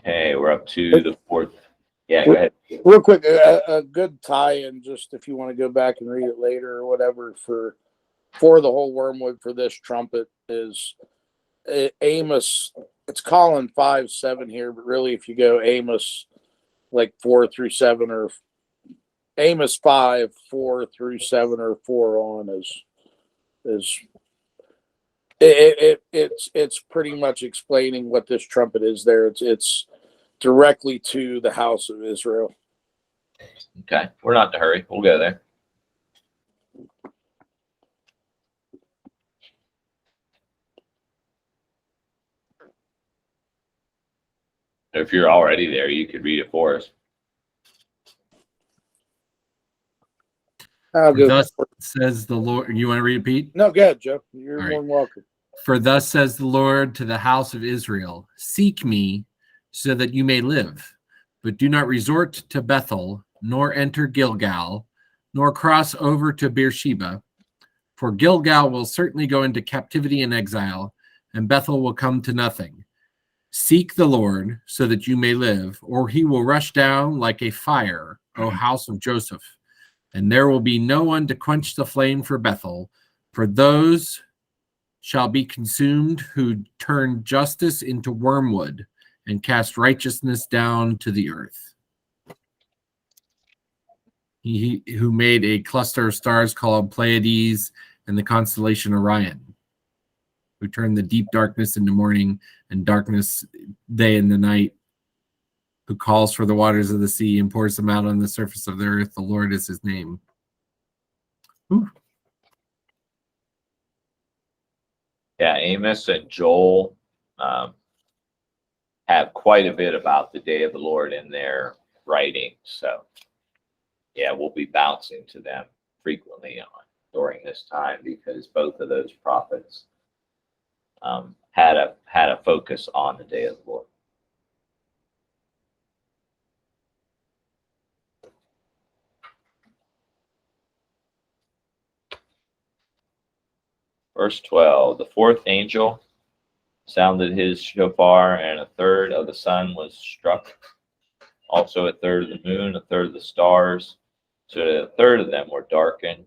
Okay, we're up to the fourth. Yeah, go ahead. Real quick, a good tie-in, just if you want to go back and read it later or whatever, for the whole wormwood for this trumpet is Amos. It's calling 5:7 here, but really if you go Amos like 4-7, or Amos 5:4-7, or 4 on is it's pretty much explaining what this trumpet is there. It's directly to the house of Israel. Okay, we're not in a hurry. We'll go there. If you're already there, you could read it for us. I'll go. Thus says the Lord. You want to read it, Pete? No, go ahead, Joe. You're All more right. than welcome. For thus says the Lord to the house of Israel, seek me so that you may live, but do not resort to Bethel, nor enter Gilgal, nor cross over to Beersheba. For Gilgal will certainly go into captivity and exile, and Bethel will come to nothing. Seek the Lord so that you may live, or he will rush down like a fire, O house of Joseph. And there will be no one to quench the flame for Bethel, for those shall be consumed who turn justice into wormwood and cast righteousness down to the earth. He who made a cluster of stars called Pleiades and the constellation Orion, who turned the deep darkness into morning and darkness day and the night, who calls for the waters of the sea and pours them out on the surface of the earth. The Lord is his name. Ooh. Yeah, Amos and Joel have quite a bit about the day of the Lord in their writing. So yeah, we'll be bouncing to them frequently during this time, because both of those prophets had a focus on the day of the Lord. Verse 12, the fourth angel sounded his shofar, and a third of the sun was struck, also a third of the moon, a third of the stars, so that a third of them were darkened.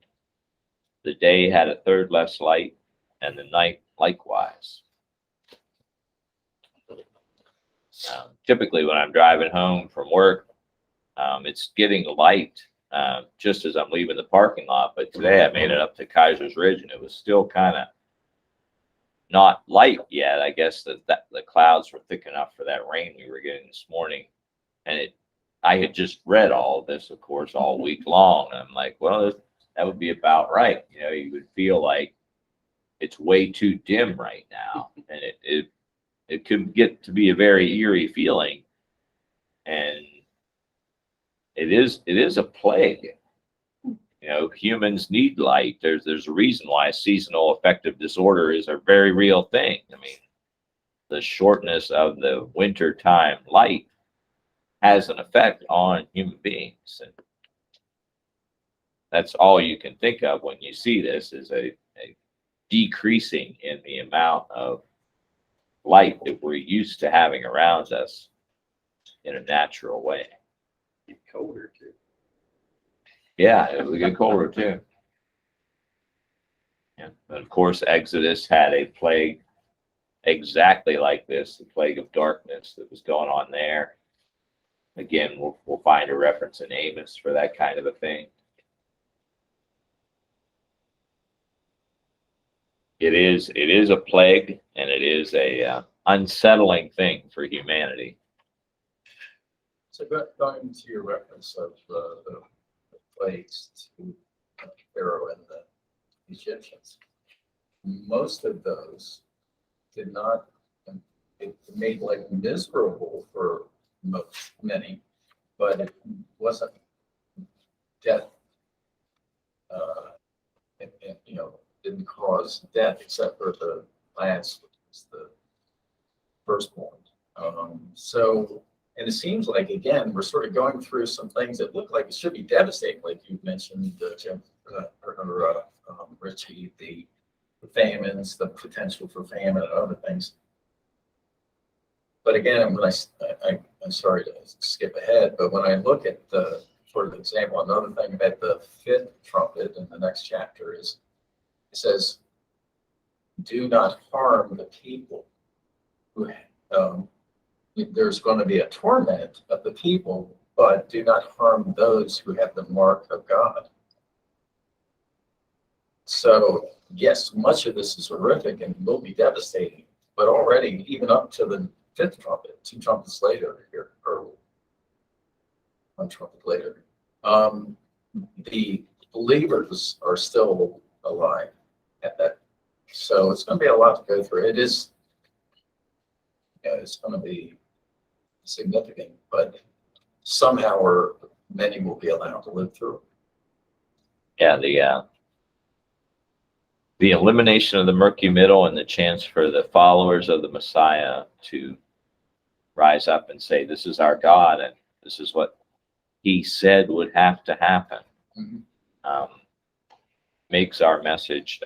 The day had a third less light, and the night likewise. Typically, when I'm driving home from work, it's getting light just as I'm leaving the parking lot. But today I made it up to Kaiser's Ridge, and it was still kind of not light yet. I guess that the clouds were thick enough for that rain we were getting this morning. And I had just read all of this, of course, all week long. And I'm like, well, that would be about right. You know, you would feel like it's way too dim right now, and it could get to be a very eerie feeling. And it is a plague. You know, humans need light. There's a reason why seasonal affective disorder is a very real thing. I mean, the shortness of the wintertime light has an effect on human beings. And that's all you can think of when you see this, is a decreasing in the amount of light that we're used to having around us in a natural way. Get colder too. Yeah, it would get colder too. Yeah. And of course, Exodus had a plague exactly like this, the plague of darkness that was going on there. Again, we'll find a reference in Amos for that kind of a thing. It is a plague, and it is a unsettling thing for humanity. So going to your reference of the plagues to Pharaoh and the Egyptians, most of those did not, it made life miserable for many, but it wasn't death. You know, didn't cause death except for the last, which was the firstborn. So, and it seems like, again, we're sort of going through some things that look like it should be devastating, like you mentioned, Jim, Richie, the famines, the potential for famine, and other things. But again, when I'm sorry to skip ahead, but when I look at for example, another thing about the fifth trumpet in the next chapter is, it says, do not harm the people who, there's going to be a torment of the people, but do not harm those who have the mark of God. So yes, much of this is horrific and will be devastating, but already, even up to the fifth trumpet, 2 trumpets later here, or 1 trumpet later, the believers are still alive at that. So it's going to be a lot to go through. It is, yeah, it's going to be significant, but somehow or many will be allowed to live through. Yeah, the elimination of the murky middle and the chance for the followers of the Messiah to rise up and say, this is our God, and this is what he said would have to happen. Makes our message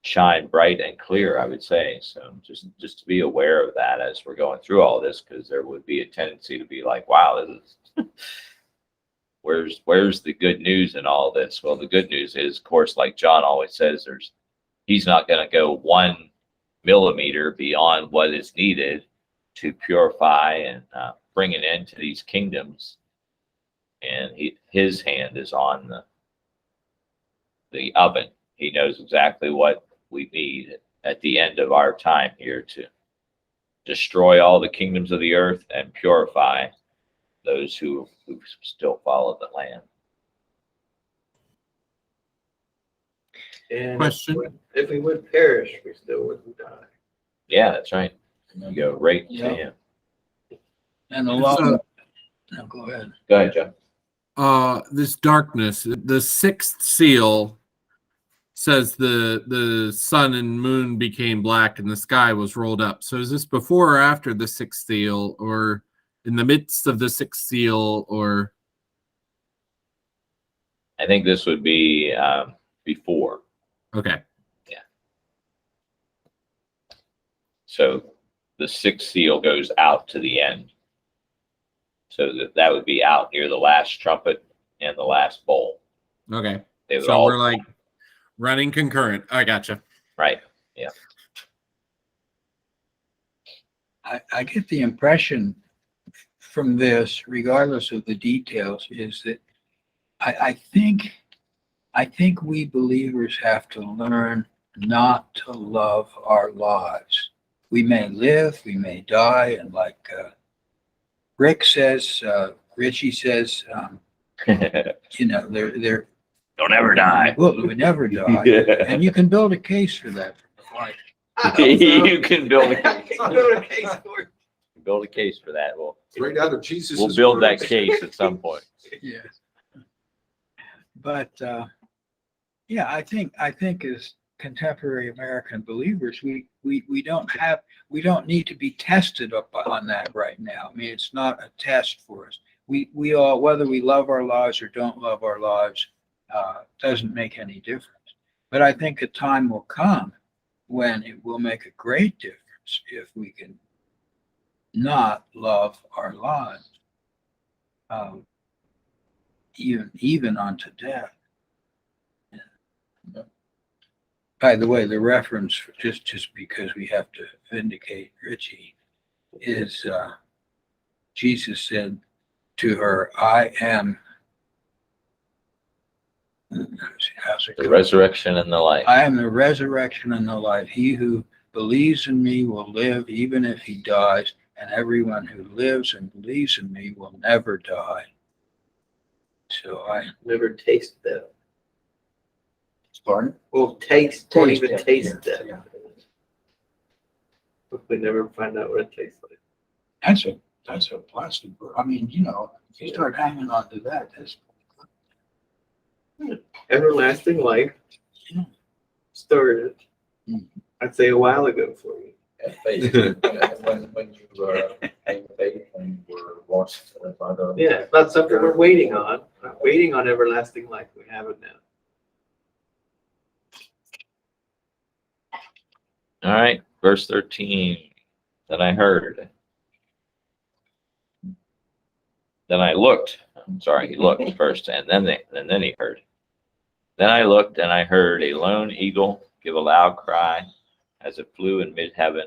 shine bright and clear, I would say. So just to be aware of that as we're going through all this, because there would be a tendency to be like, wow, this is where's the good news in all this? Well, the good news is, of course, like John always says, he's not going to go 1 millimeter beyond what is needed to purify and bring an end to these kingdoms. And his hand is on the oven. He knows exactly what we need at the end of our time here to destroy all the kingdoms of the earth and purify those who still follow the Lamb. And Question? if we would perish, we still wouldn't die. Yeah, that's right. You go right to Yeah. him. And the law, So- no, go ahead. Go ahead, Joe. This darkness, the sixth seal says the sun and moon became black and the sky was rolled up. So is this before or after the sixth seal, or in the midst of the sixth seal, or? I think this would be before. Okay. So the sixth seal goes out to the end. So that would be out near the last trumpet and the last bowl. Okay. They would So all, we're like running concurrent. I gotcha. right. I get the impression from this, regardless of the details, is that I think we believers have to learn not to love our lives. We may live, we may die, and like Rick says, Richie says, you know, they're Don't ever die. well, we never die, and you can build a case for that. Like, You can build a case. I'll build a case for it. Build a case for that. Right out of Jesus. We'll build that case at some point. yeah, but yeah, I think as contemporary American believers, we don't need to be tested up on that right now. I mean, it's not a test for us. We all, whether we love our lives or don't love our lives, doesn't make any difference. But I think a time will come when it will make a great difference if we can not love our lives, even unto death. By the way, the reference, just because we have to vindicate Richie, is Jesus said to her, I am, how's it The go? resurrection and the life. I am the resurrection and the life. He who believes in me will live even if he dies, and everyone who lives and believes in me will never die. So I Never taste death. pardon? Well, won't even death, taste yeah, death. yeah. If we never find out what it tastes like. That's a plastic. I mean, you know, if you start hanging on to that, that's Everlasting life Yeah. started, Mhm. I'd say a while ago for me. And faith, when you came to faith and were washed by the. Yeah, it's not something we're waiting on. We're not waiting on everlasting life. We have it now. All right, verse 13. Then I heard. Then I looked. I'm sorry, he looked first, and then he heard. Then I looked, and I heard a lone eagle give a loud cry as it flew in mid-heaven.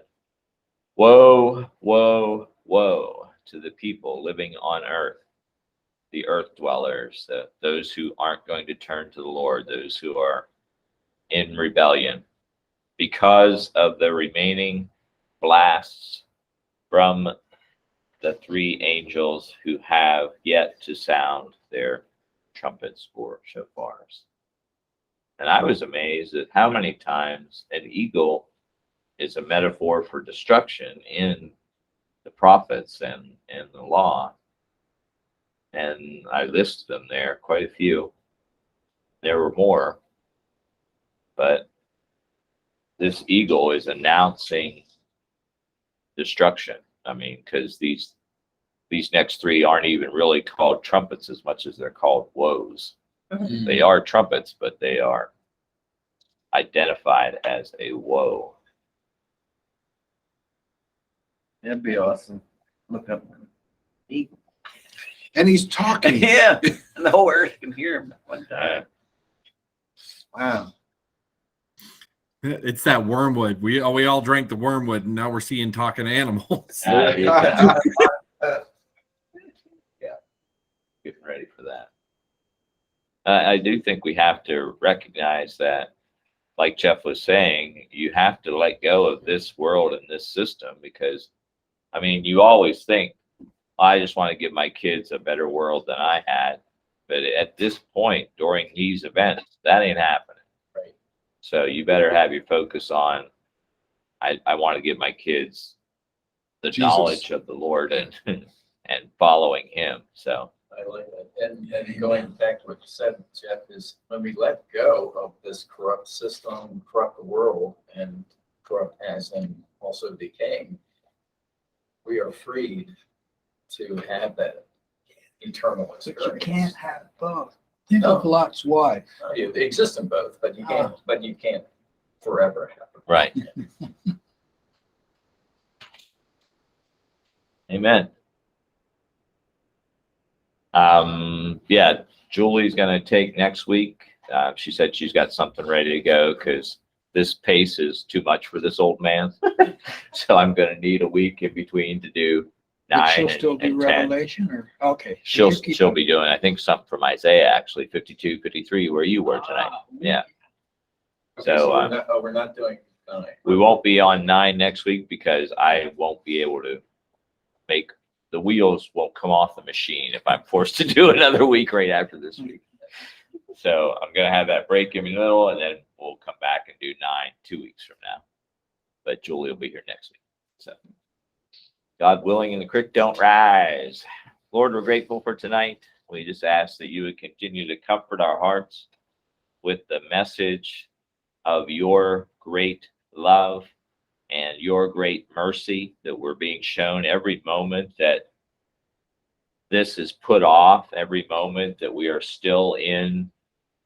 Woe, woe, woe to the people living on earth, the earth dwellers, those who aren't going to turn to the Lord, those who are in rebellion, because of the remaining blasts from the three angels who have yet to sound their trumpets or shofars. And I was amazed at how many times an eagle is a metaphor for destruction in the prophets and the law. And I listed them there, quite a few. There were more. But this eagle is announcing destruction. I mean, because these next three aren't even really called trumpets as much as they're called woes. They are trumpets, but they are identified as a woe. That'd be awesome. Look up. And he's talking. Yeah, and the whole earth can hear him at one time. Wow. It's that wormwood. We all drank the wormwood, and now we're seeing talking animals. Yeah. Getting ready for that. I do think we have to recognize that, like Jeff was saying, you have to let go of this world and this system because, I mean, you always think, I just want to give my kids a better world than I had. But at this point, during these events, that ain't happening. Right. So you better have your focus on, I want to give my kids the Jesus. knowledge of the Lord and and following him. So I like that. And going back to what you said, Jeff, is when we let go of this corrupt system, corrupt world, and corrupt as in also decaying, we are freed to have that eternal But you experience. can't have both. Think of Lot's wife. It exists in both, but you can't forever have it. right. Amen. Yeah, Julie's gonna take next week. She said she's got something ready to go because this pace is too much for this old man. So I'm gonna need a week in between to do But 9 she'll still do and 10. Revelation or, okay. so She'll you keep she'll on. be doing, I think, something from Isaiah, actually, 52, 53, where you were tonight. Yeah. Okay, So, we're not doing 9. we won't be on 9 next week because I won't be able to make, the wheels won't come off the machine if I'm forced to do another week right after this week. So I'm gonna have that break in the middle, and then we'll come back and do 9 2 weeks from now. But Julie will be here next week. So God willing, and the creek don't rise. Lord, we're grateful for tonight. We just ask that you would continue to comfort our hearts with the message of your great love and your great mercy that we're being shown every moment that this is put off, every moment that we are still in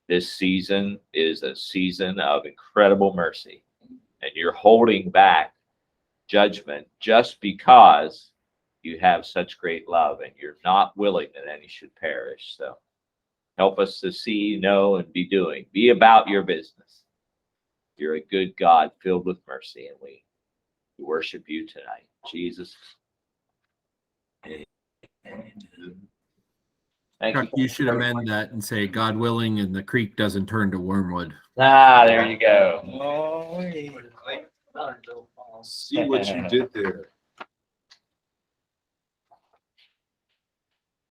this season is a season of incredible mercy. And you're holding back judgment just because you have such great love and you're not willing that any should perish. So help us to see, know, and be doing. Be about your business. You're a good God filled with mercy, and we worship you tonight. Jesus. Thank Chuck, you. you should amend that and say, God willing, and the creek doesn't turn to wormwood. Ah, there you go. Oh, yeah. See what you did there.